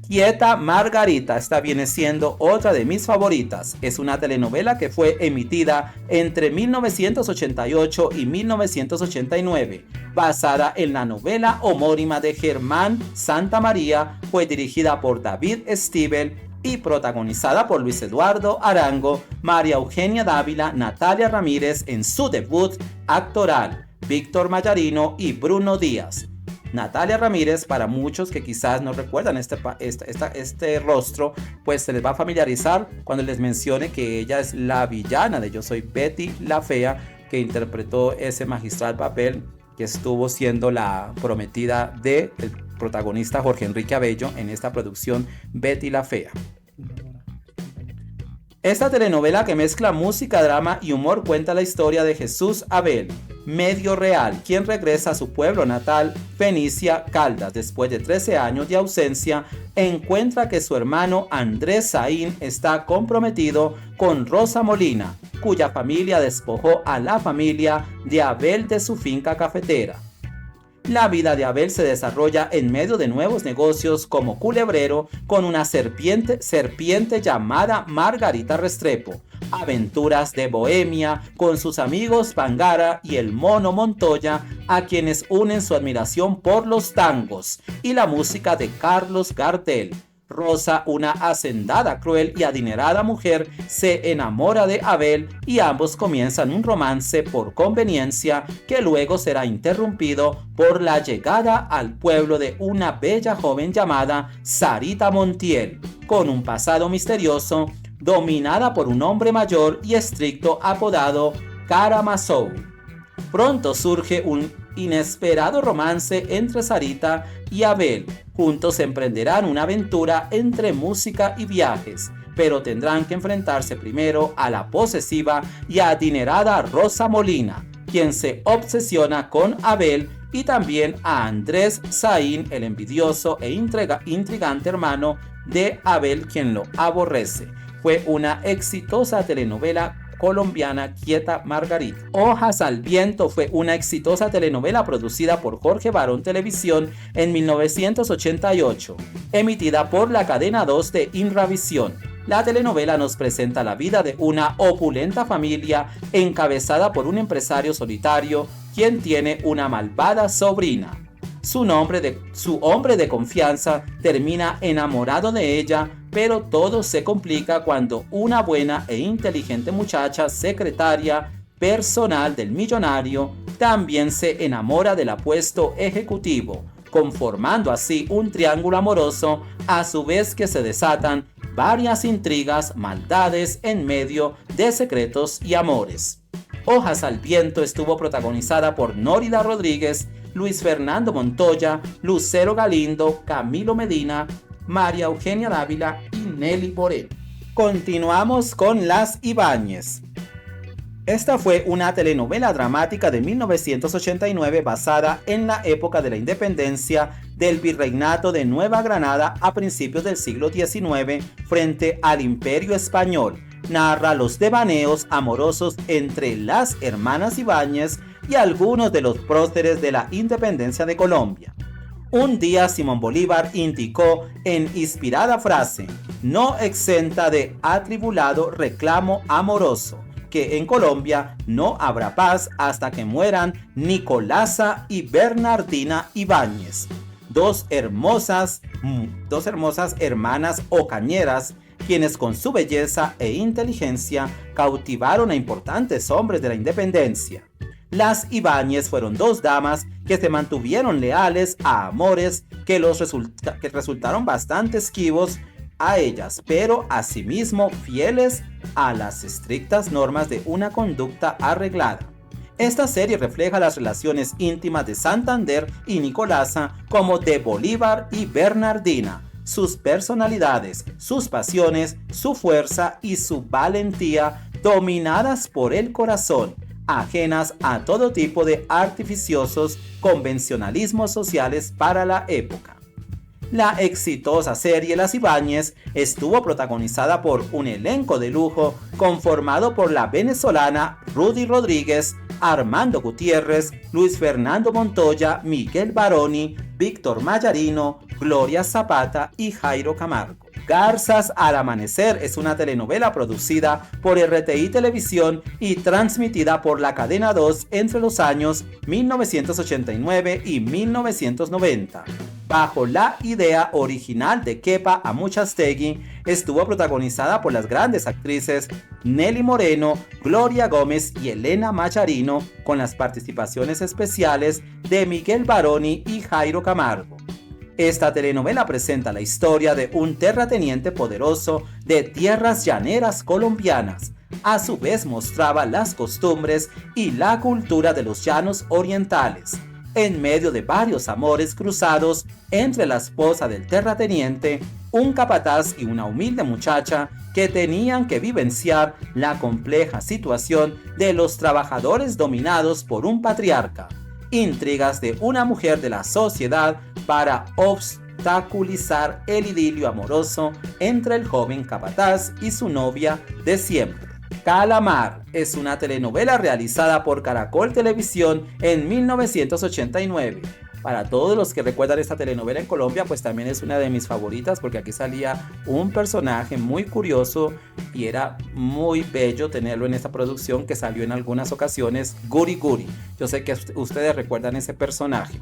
Quieta Margarita, esta viene siendo otra de mis favoritas. Es una telenovela que fue emitida entre 1988 y 1989, basada en la novela homónima de Germán Santamaría. Fue dirigida por David Stivel y protagonizada por Luis Eduardo Arango, María Eugenia Dávila, Natalia Ramírez en su debut actoral, Víctor Mayarino y Bruno Díaz. Natalia Ramírez, para muchos que quizás no recuerdan este rostro, pues se les va a familiarizar cuando les mencione que ella es la villana de Yo Soy Betty la Fea, que interpretó ese magistral papel que estuvo siendo la prometida del protagonista Jorge Enrique Abello en esta producción Betty la Fea. Esta telenovela, que mezcla música, drama y humor, cuenta la historia de Jesús Abel, Medio Real, quien regresa a su pueblo natal, Fenicia, Caldas. Después de 13 años de ausencia, encuentra que su hermano Andrés Saín está comprometido con Rosa Molina, cuya familia despojó a la familia de Abel de su finca cafetera. La vida de Abel se desarrolla en medio de nuevos negocios como culebrero con una serpiente llamada Margarita Restrepo, aventuras de bohemia con sus amigos Pangara y el Mono Montoya, a quienes unen su admiración por los tangos y la música de Carlos Gardel. Rosa, una hacendada, cruel y adinerada mujer, se enamora de Abel y ambos comienzan un romance por conveniencia que luego será interrumpido por la llegada al pueblo de una bella joven llamada Sarita Montiel, con un pasado misterioso, dominada por un hombre mayor y estricto apodado Karamazov. Pronto surge un inesperado romance entre Sarita y Abel. Juntos emprenderán una aventura entre música y viajes, pero tendrán que enfrentarse primero a la posesiva y adinerada Rosa Molina, quien se obsesiona con Abel, y también a Andrés Saín, el envidioso e intrigante hermano de Abel, quien lo aborrece. Fue una exitosa telenovela colombiana, Quieta Margarita. Hojas al Viento fue una exitosa telenovela producida por Jorge Barón Televisión en 1988, emitida por la cadena 2 de Inravisión. La telenovela nos presenta la vida de una opulenta familia encabezada por un empresario solitario quien tiene una malvada sobrina. Su hombre de confianza termina enamorado de ella, pero todo se complica cuando una buena e inteligente muchacha, secretaria personal del millonario, también se enamora del apuesto ejecutivo, conformando así un triángulo amoroso, a su vez que se desatan varias intrigas, maldades en medio de secretos y amores. Hojas al Viento estuvo protagonizada por Nórida Rodríguez, Luis Fernando Montoya, Lucero Galindo, Camilo Medina, María Eugenia Dávila y Nelly Moreno. Continuamos con Las Ibáñez. Esta fue una telenovela dramática de 1989 basada en la época de la independencia del Virreinato de Nueva Granada a principios del siglo XIX frente al Imperio Español. Narra los devaneos amorosos entre las hermanas Ibáñez y algunos de los próceres de la independencia de Colombia. Un día Simón Bolívar indicó en inspirada frase, no exenta de atribulado reclamo amoroso, que en Colombia no habrá paz hasta que mueran Nicolasa y Bernardina Ibáñez, dos hermosas hermanas ocañeras, quienes con su belleza e inteligencia cautivaron a importantes hombres de la independencia. Las Ibáñez fueron dos damas que se mantuvieron leales a amores que resultaron bastante esquivos a ellas, pero asimismo fieles a las estrictas normas de una conducta arreglada. Esta serie refleja las relaciones íntimas de Santander y Nicolasa como de Bolívar y Bernardina, sus personalidades, sus pasiones, su fuerza y su valentía dominadas por el corazón, ajenas a todo tipo de artificiosos convencionalismos sociales para la época. La exitosa serie Las Ibáñez estuvo protagonizada por un elenco de lujo conformado por la venezolana Rudy Rodríguez, Armando Gutiérrez, Luis Fernando Montoya, Miguel Baroni, Víctor Mayarino, Gloria Zapata y Jairo Camargo. Garzas al Amanecer es una telenovela producida por RTI Televisión y transmitida por la cadena 2 entre los años 1989 y 1990. Bajo la idea original de Kepa Amuchastegui, estuvo protagonizada por las grandes actrices Nelly Moreno, Gloria Gómez y Elena Mayarino, con las participaciones especiales de Miguel Baroni y Jairo Camargo. Esta telenovela presenta la historia de un terrateniente poderoso de tierras llaneras colombianas. A su vez mostraba las costumbres y la cultura de los llanos orientales. En medio de varios amores cruzados entre la esposa del terrateniente un capataz y una humilde muchacha que tenían que vivenciar la compleja situación de los trabajadores dominados por un patriarca, intrigas de una mujer de la sociedad para obstaculizar el idilio amoroso entre el joven capataz y su novia de siempre. Calamar es una telenovela realizada por Caracol Televisión en 1989. Para todos los que recuerdan esta telenovela en Colombia, pues también es una de mis favoritas porque aquí salía un personaje muy curioso y era muy bello tenerlo en esta producción que salió en algunas ocasiones, Guri Guri. Yo sé que ustedes recuerdan ese personaje.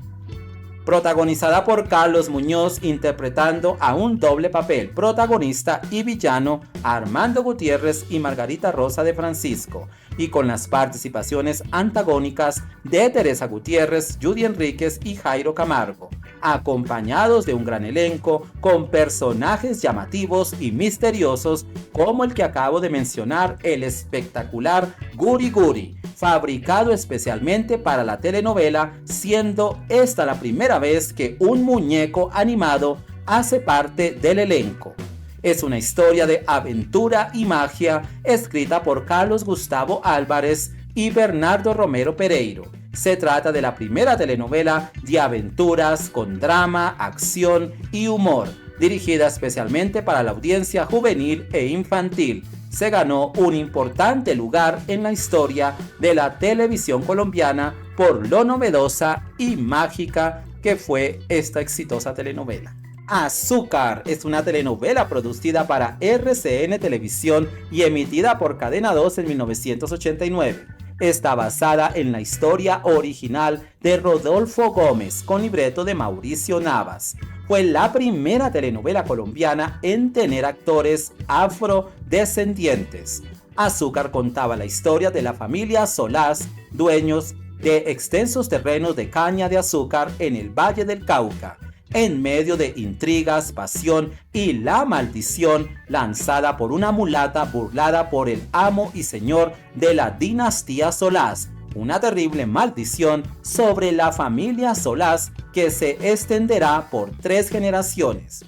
Protagonizada por Carlos Muñoz interpretando a un doble papel, protagonista y villano Armando Gutiérrez y Margarita Rosa de Francisco, y con las participaciones antagónicas de Teresa Gutiérrez, Judy Enríquez y Jairo Camargo, acompañados de un gran elenco con personajes llamativos y misteriosos como el que acabo de mencionar, el espectacular Guri Guri, fabricado especialmente para la telenovela, siendo esta la primera vez que un muñeco animado hace parte del elenco. Es una historia de aventura y magia escrita por Carlos Gustavo Álvarez y Bernardo Romero Pereiro. Se trata de la primera telenovela de aventuras con drama, acción y humor, dirigida especialmente para la audiencia juvenil e infantil. Se ganó un importante lugar en la historia de la televisión colombiana por lo novedosa y mágica que fue esta exitosa telenovela. Azúcar es una telenovela producida para RCN Televisión y emitida por Cadena 2 en 1989. Está basada en la historia original de Rodolfo Gómez con libreto de Mauricio Navas. Fue la primera telenovela colombiana en tener actores afrodescendientes. Azúcar contaba la historia de la familia Solás, dueños de extensos terrenos de caña de azúcar en el Valle del Cauca, en medio de intrigas, pasión y la maldición lanzada por una mulata burlada por el amo y señor de la dinastía Solás, una terrible maldición sobre la familia Solás que se extenderá por 3 generaciones.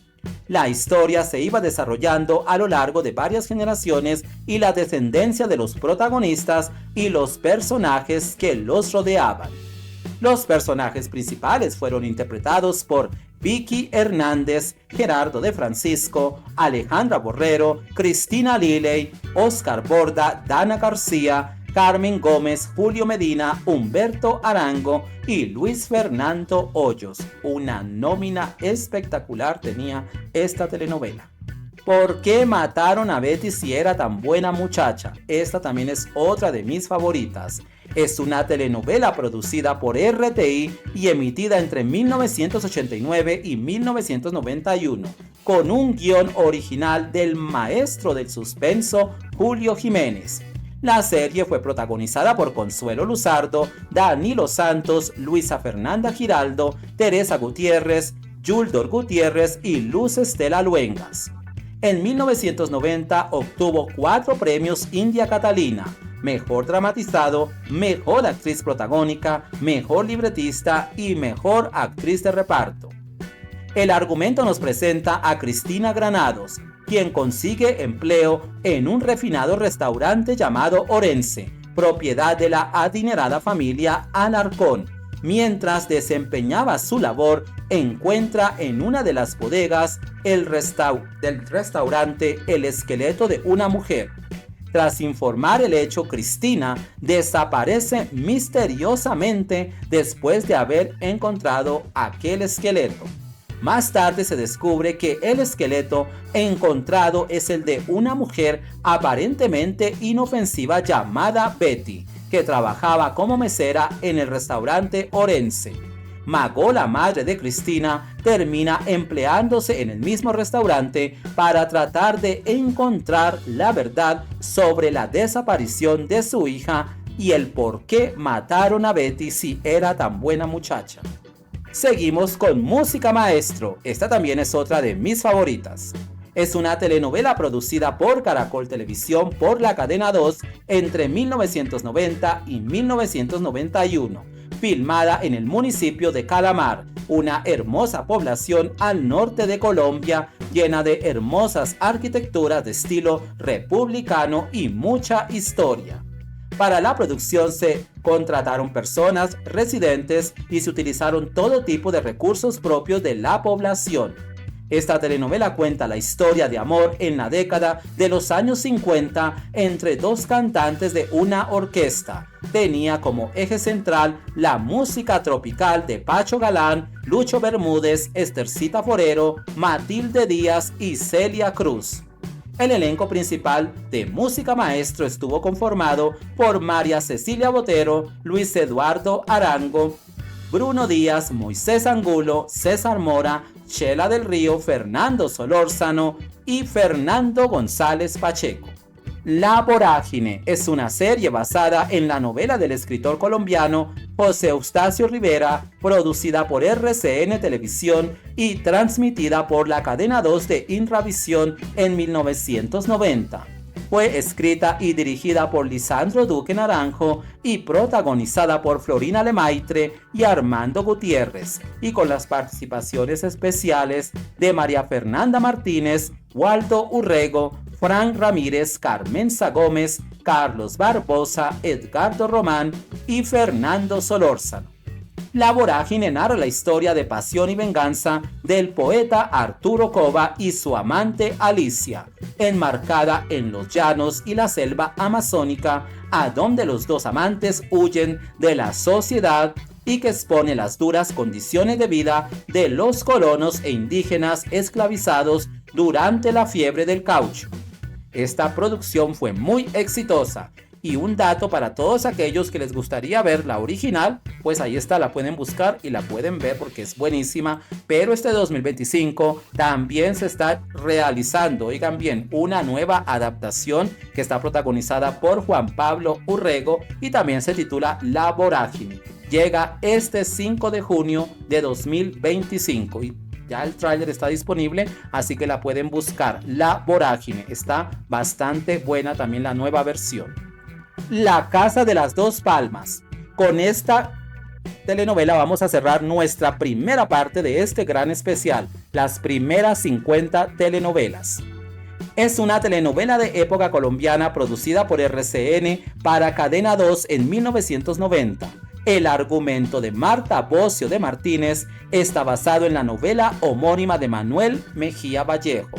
La historia se iba desarrollando a lo largo de varias generaciones y la descendencia de los protagonistas y los personajes que los rodeaban. Los personajes principales fueron interpretados por Vicky Hernández, Gerardo de Francisco, Alejandra Borrero, Cristina Liley, Oscar Borda, Dana García, Carmen Gómez, Julio Medina, Humberto Arango y Luis Fernando Hoyos. Una nómina espectacular tenía esta telenovela. ¿Por qué mataron a Betty si era tan buena muchacha? Esta también es otra de mis favoritas. Es una telenovela producida por RTI y emitida entre 1989 y 1991, con un guión original del maestro del suspenso Julio Jiménez. La serie fue protagonizada por Consuelo Luzardo, Danilo Santos, Luisa Fernanda Giraldo, Teresa Gutiérrez, Yuldor Gutiérrez y Luz Estela Luengas. En 1990 obtuvo 4 premios India Catalina: Mejor Dramatizado, Mejor Actriz Protagónica, Mejor Libretista y Mejor Actriz de Reparto. El argumento nos presenta a Cristina Granados, quien consigue empleo en un refinado restaurante llamado Orense, propiedad de la adinerada familia Alarcón. Mientras desempeñaba su labor, encuentra en una de las bodegas del restaurante el esqueleto de una mujer. Tras informar el hecho, Cristina desaparece misteriosamente después de haber encontrado aquel esqueleto. Más tarde se descubre que el esqueleto encontrado es el de una mujer aparentemente inofensiva llamada Betty, que trabajaba como mesera en el restaurante Orense. Mago, la madre de Cristina, termina empleándose en el mismo restaurante para tratar de encontrar la verdad sobre la desaparición de su hija y el por qué mataron a Betty si era tan buena muchacha. Seguimos con Música Maestro. Esta también es otra de mis favoritas. Es una telenovela producida por Caracol Televisión por la Cadena 2 entre 1990 y 1991, filmada en el municipio de Calamar, una hermosa población al norte de Colombia, llena de hermosas arquitecturas de estilo republicano y mucha historia. Para la producción se contrataron personas residentes y se utilizaron todo tipo de recursos propios de la población. Esta telenovela cuenta la historia de amor en la década de los años 50 entre dos cantantes de una orquesta. Tenía como eje central la música tropical de Pacho Galán, Lucho Bermúdez, Estercita Forero, Matilde Díaz y Celia Cruz. El elenco principal de Música Maestro estuvo conformado por María Cecilia Botero, Luis Eduardo Arango, Bruno Díaz, Moisés Angulo, César Mora, Chela del Río, Fernando Solórzano y Fernando González Pacheco. La Vorágine es una serie basada en la novela del escritor colombiano José Eustacio Rivera, producida por RCN Televisión y transmitida por la cadena 2 de Inravisión en 1990. Fue escrita y dirigida por Lisandro Duque Naranjo y protagonizada por Florina Lemaitre y Armando Gutiérrez, y con las participaciones especiales de María Fernanda Martínez, Waldo Urrego, Frank Ramírez, Carmenza Gómez, Carlos Barbosa, Edgardo Román y Fernando Solórzano. La Vorágine narra la historia de pasión y venganza del poeta Arturo Cova y su amante Alicia, enmarcada en los llanos y la selva amazónica, a donde los dos amantes huyen de la sociedad y que expone las duras condiciones de vida de los colonos e indígenas esclavizados durante la fiebre del caucho. Esta producción fue muy exitosa. Y un dato para todos aquellos que les gustaría ver la original, pues ahí está, la pueden buscar y la pueden ver porque es buenísima. Pero este 2025 también se está realizando, oigan bien, una nueva adaptación que está protagonizada por Juan Pablo Urrego y también se titula La Vorágine. Llega este 5 de junio de 2025 y ya el tráiler está disponible, así que la pueden buscar. La Vorágine está bastante buena también la nueva versión. La Casa de las Dos Palmas. Con esta telenovela vamos a cerrar nuestra primera parte de este gran especial, las primeras 50 telenovelas. Es una telenovela de época colombiana producida por RCN para Cadena 2 en 1990. El argumento de Marta Bocio de Martínez está basado en la novela homónima de Manuel Mejía Vallejo.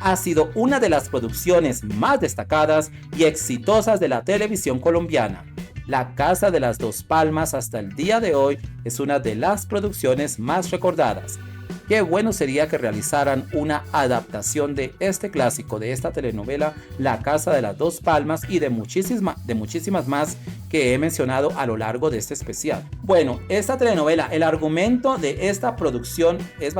Ha sido una de las producciones más destacadas y exitosas de la televisión colombiana. La Casa de las Dos Palmas hasta el día de hoy es una de las producciones más recordadas. Qué bueno sería que realizaran una adaptación de este clásico, de esta telenovela, La Casa de las Dos Palmas, y de muchísimas más que he mencionado a lo largo de este especial. Bueno, esta telenovela, el argumento de esta producción es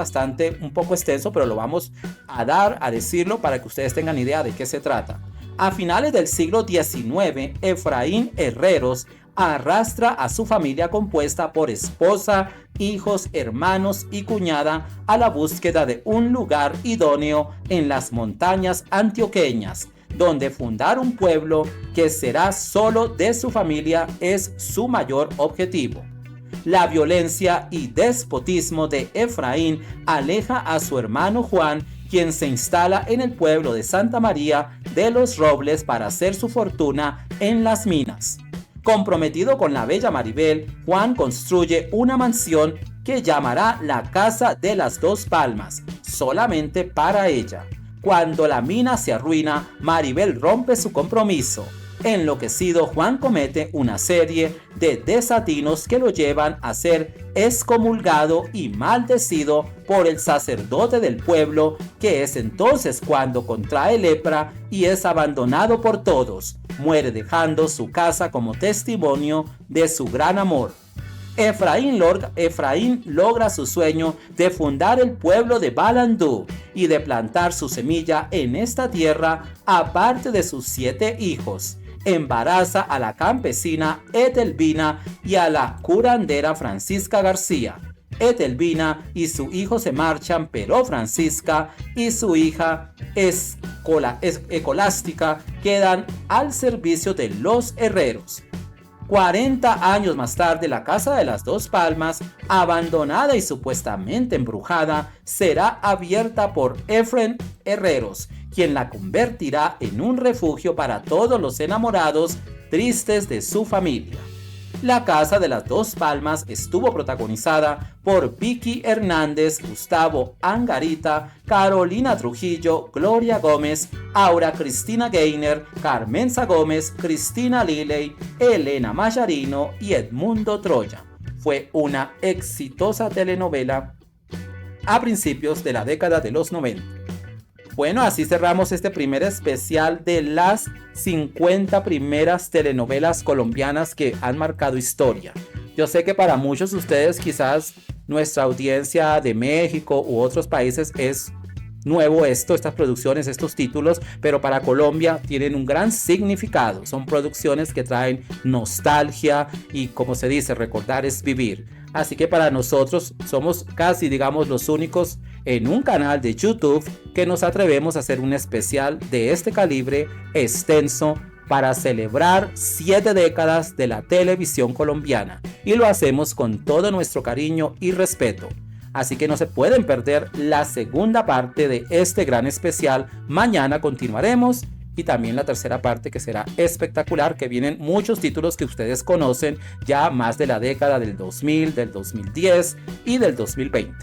un poco extenso, pero lo vamos a decirlo para que ustedes tengan idea de qué se trata. A finales del siglo XIX, Efraín Herreros arrastra a su familia compuesta por esposa, hijos, hermanos y cuñada a la búsqueda de un lugar idóneo en las montañas antioqueñas, donde fundar un pueblo que será solo de su familia es su mayor objetivo. La violencia y despotismo de Efraín aleja a su hermano Juan, quien se instala en el pueblo de Santa María de los Robles para hacer su fortuna en las minas. Comprometido con la bella Maribel, Juan construye una mansión que llamará la Casa de las Dos Palmas, solamente para ella. Cuando la mina se arruina, Maribel rompe su compromiso. Enloquecido, Juan comete una serie de desatinos que lo llevan a ser excomulgado y maldecido por el sacerdote del pueblo, que es entonces cuando contrae lepra y es abandonado por todos. Muere dejando su casa como testimonio de su gran amor. Efraín logra su sueño de fundar el pueblo de Balandú y de plantar su semilla en esta tierra, aparte de sus 7 hijos. Embaraza a la campesina Etelvina y a la curandera Francisca García. Etelvina y su hijo se marchan, pero Francisca y su hija Escolástica quedan al servicio de los herreros. 40 años más tarde, la Casa de las Dos Palmas, abandonada y supuestamente embrujada, será abierta por Efren Herreros, quien la convertirá en un refugio para todos los enamorados tristes de su familia. La Casa de las Dos Palmas estuvo protagonizada por Vicky Hernández, Gustavo Angarita, Carolina Trujillo, Gloria Gómez, Aura Cristina Gainer, Carmenza Gómez, Cristina Liley, Elena Mayarino y Edmundo Troya. Fue una exitosa telenovela a principios de la década de los 90. Bueno, así cerramos este primer especial de las 50 primeras telenovelas colombianas que han marcado historia. Yo sé que para muchos de ustedes quizás nuestra audiencia de México u otros países es nuevo estas producciones, estos títulos, pero para Colombia tienen un gran significado. Son producciones que traen nostalgia y, como se dice, recordar es vivir. Así que para nosotros somos casi, digamos, los únicos en un canal de YouTube que nos atrevemos a hacer un especial de este calibre extenso para celebrar 7 décadas de la televisión colombiana, y lo hacemos con todo nuestro cariño y respeto. Así que no se pueden perder la segunda parte de este gran especial. Mañana continuaremos, y también la tercera parte, que será espectacular, que vienen muchos títulos que ustedes conocen ya más de la década del 2000, del 2010 y del 2020.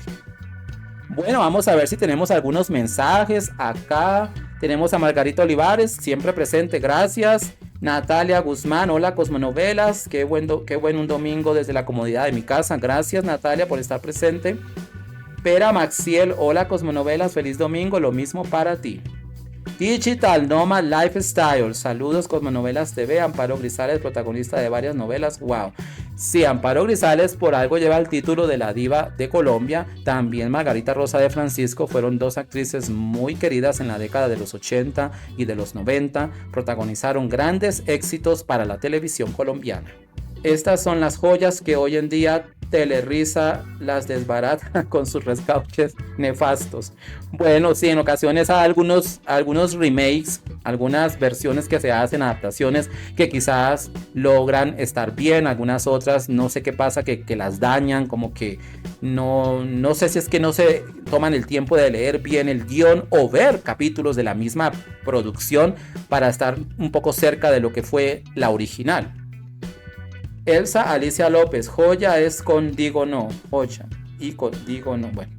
Bueno, vamos a ver si tenemos algunos mensajes. Acá tenemos a Margarita Olivares, siempre presente, gracias. Natalia Guzmán, hola Cosmonovelas, qué bueno un domingo desde la comodidad de mi casa. Gracias, Natalia, por estar presente. Pera Maxiel, hola Cosmonovelas, feliz domingo, lo mismo para ti. Digital Nomad Lifestyle, saludos Cosmonovelas TV. Amparo Grisales, protagonista de varias novelas. Wow. Sí, Amparo Grisales por algo lleva el título de la diva de Colombia. También Margarita Rosa de Francisco fueron dos actrices muy queridas en la década de los 80 y de los 90. Protagonizaron grandes éxitos para la televisión colombiana. Estas son las joyas que hoy en día Telerisa las desbarata con sus rescauches nefastos. Bueno, sí, en ocasiones hay algunos remakes, algunas versiones que se hacen, adaptaciones que quizás logran estar bien, algunas otras no sé qué pasa, que las dañan, como que no sé si es que no se toman el tiempo de leer bien el guión o ver capítulos de la misma producción para estar un poco cerca de lo que fue la original. Elsa Alicia López, joya es con Digo No, joya y con Digo No. Bueno,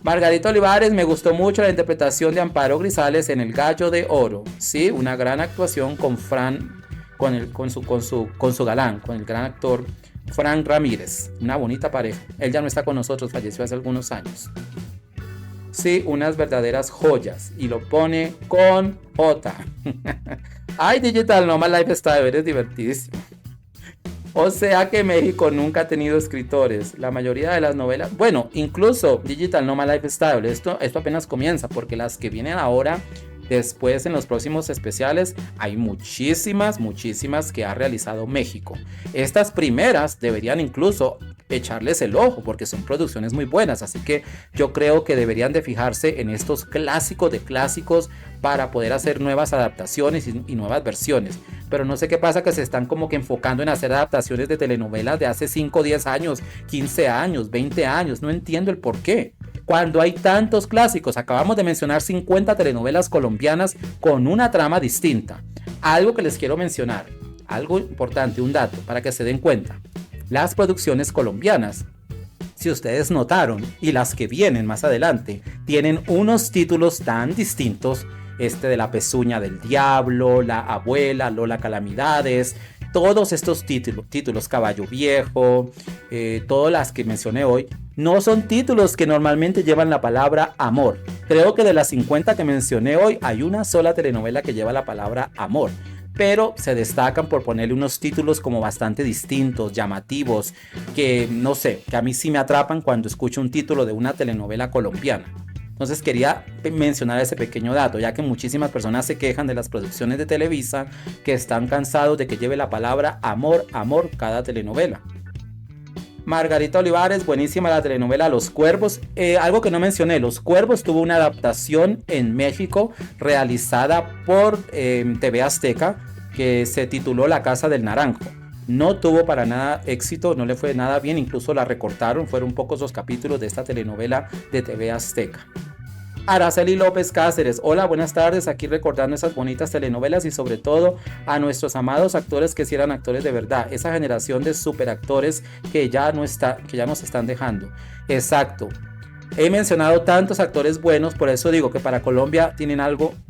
Margarita Olivares, me gustó mucho la interpretación de Amparo Grisales en El Gallo de Oro. Sí, una gran actuación con Fran, con su galán, con el gran actor Fran Ramírez. Una bonita pareja. Él ya no está con nosotros, falleció hace algunos años. Sí, unas verdaderas joyas. Y lo pone con J. Ay, Digital Nomad Lifestyle, eres divertidísimo. O sea que México nunca ha tenido escritores. La mayoría de las novelas, bueno, incluso Digital Nomad Lifestyle, esto apenas comienza, porque las que vienen ahora, después en los próximos especiales, hay muchísimas que ha realizado México. Estas primeras deberían incluso echarles el ojo, porque son producciones muy buenas, así que yo creo que deberían de fijarse en estos clásicos de clásicos para poder hacer nuevas adaptaciones y nuevas versiones. Pero no sé qué pasa, que se están como que enfocando en hacer adaptaciones de telenovelas de hace 5, 10 años, 15 años, 20 años, no entiendo el por qué. Cuando hay tantos clásicos, acabamos de mencionar 50 telenovelas colombianas con una trama distinta. Algo que les quiero mencionar, algo importante, un dato para que se den cuenta. Las producciones colombianas, si ustedes notaron, y las que vienen más adelante, tienen unos títulos tan distintos. De La Pezuña del Diablo, La Abuela, Lola Calamidades, todos estos títulos, Caballo Viejo, todas las que mencioné hoy, no son títulos que normalmente llevan la palabra amor. Creo que de las 50 que mencioné hoy, hay una sola telenovela que lleva la palabra amor, pero se destacan por ponerle unos títulos como bastante distintos, llamativos, que no sé, que a mí sí me atrapan cuando escucho un título de una telenovela colombiana. Entonces quería mencionar ese pequeño dato, ya que muchísimas personas se quejan de las producciones de Televisa, que están cansados de que lleve la palabra amor, amor cada telenovela. Margarita Olivares, buenísima la telenovela Los Cuervos. Algo que no mencioné, Los Cuervos tuvo una adaptación en México realizada por TV Azteca, que se tituló La Casa del Naranjo. no tuvo para nada éxito, no le fue nada bien, incluso la recortaron, fueron pocos los capítulos de esta telenovela de TV Azteca. Araceli López Cáceres, hola, buenas tardes, aquí recordando esas bonitas telenovelas y sobre todo a nuestros amados actores que sí eran actores de verdad, esa generación de superactores que ya nos están dejando. Exacto. He mencionado tantos actores buenos, por eso digo que para Colombia tienen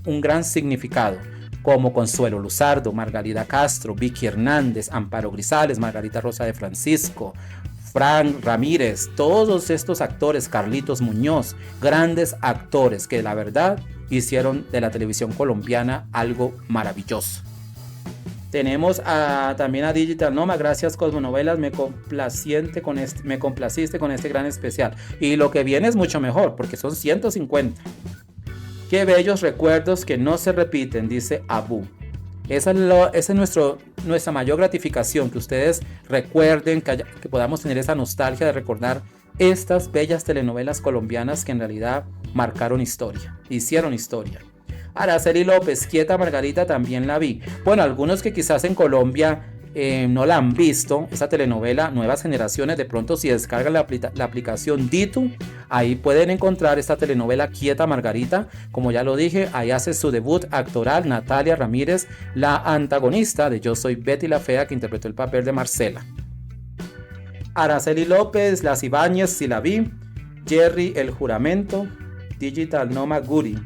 un gran significado, como Consuelo Luzardo, Margarita Castro, Vicky Hernández, Amparo Grisales, Margarita Rosa de Francisco, Frank Ramírez, todos estos actores, Carlitos Muñoz, grandes actores que la verdad hicieron de la televisión colombiana algo maravilloso. Tenemos también a Digital Noma, gracias Cosmonovelas, me complaciste con este gran especial. Y lo que viene es mucho mejor, porque son 150. Qué bellos recuerdos que no se repiten, dice Abu. Esa es nuestra mayor gratificación, que ustedes recuerden, que podamos tener esa nostalgia de recordar estas bellas telenovelas colombianas que en realidad marcaron historia, hicieron historia. Araceli López, Quieta Margarita, también la vi. Bueno, algunos que quizás en Colombia no la han visto, esa telenovela, nuevas generaciones, de pronto si descargan la aplicación Ditu, ahí pueden encontrar esta telenovela Quieta Margarita. Como ya lo dije, ahí hace su debut actoral Natalia Ramírez, la antagonista de Yo Soy Betty la Fea, que interpretó el papel de Marcela. Araceli López, Las Ibáñez, si la vi. Jerry, El Juramento. Digital Noma, Guri.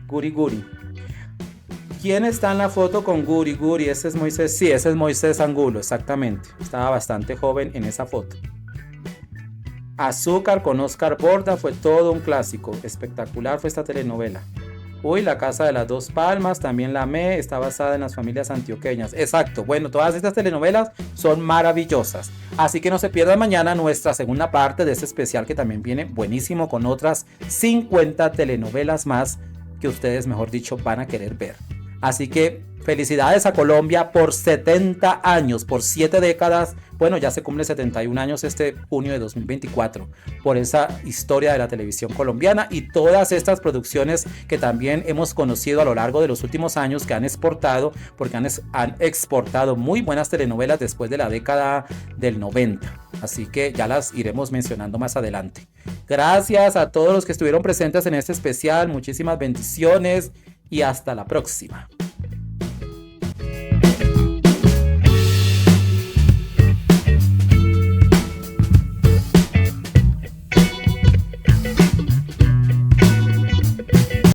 ¿Quién está en la foto con Guri? Ese es Moisés. Sí, ese es Moisés Angulo, exactamente. Estaba bastante joven en esa foto. Azúcar con Oscar Borda, fue todo un clásico. Espectacular fue esta telenovela. Uy, La Casa de las Dos Palmas, también la amé, está basada en las familias antioqueñas. Exacto, bueno, todas estas telenovelas son maravillosas. Así que no se pierdan mañana nuestra segunda parte de este especial, que también viene buenísimo, con otras 50 telenovelas más que ustedes, mejor dicho, van a querer ver. Así que felicidades a Colombia por 70 años, por 7 décadas. Bueno, ya se cumple 71 años este junio de 2024, por esa historia de la televisión colombiana y todas estas producciones que también hemos conocido a lo largo de los últimos años, que han exportado, porque han exportado muy buenas telenovelas después de la década del 90. Así que ya las iremos mencionando más adelante. Gracias a todos los que estuvieron presentes en este especial, muchísimas bendiciones y hasta la próxima.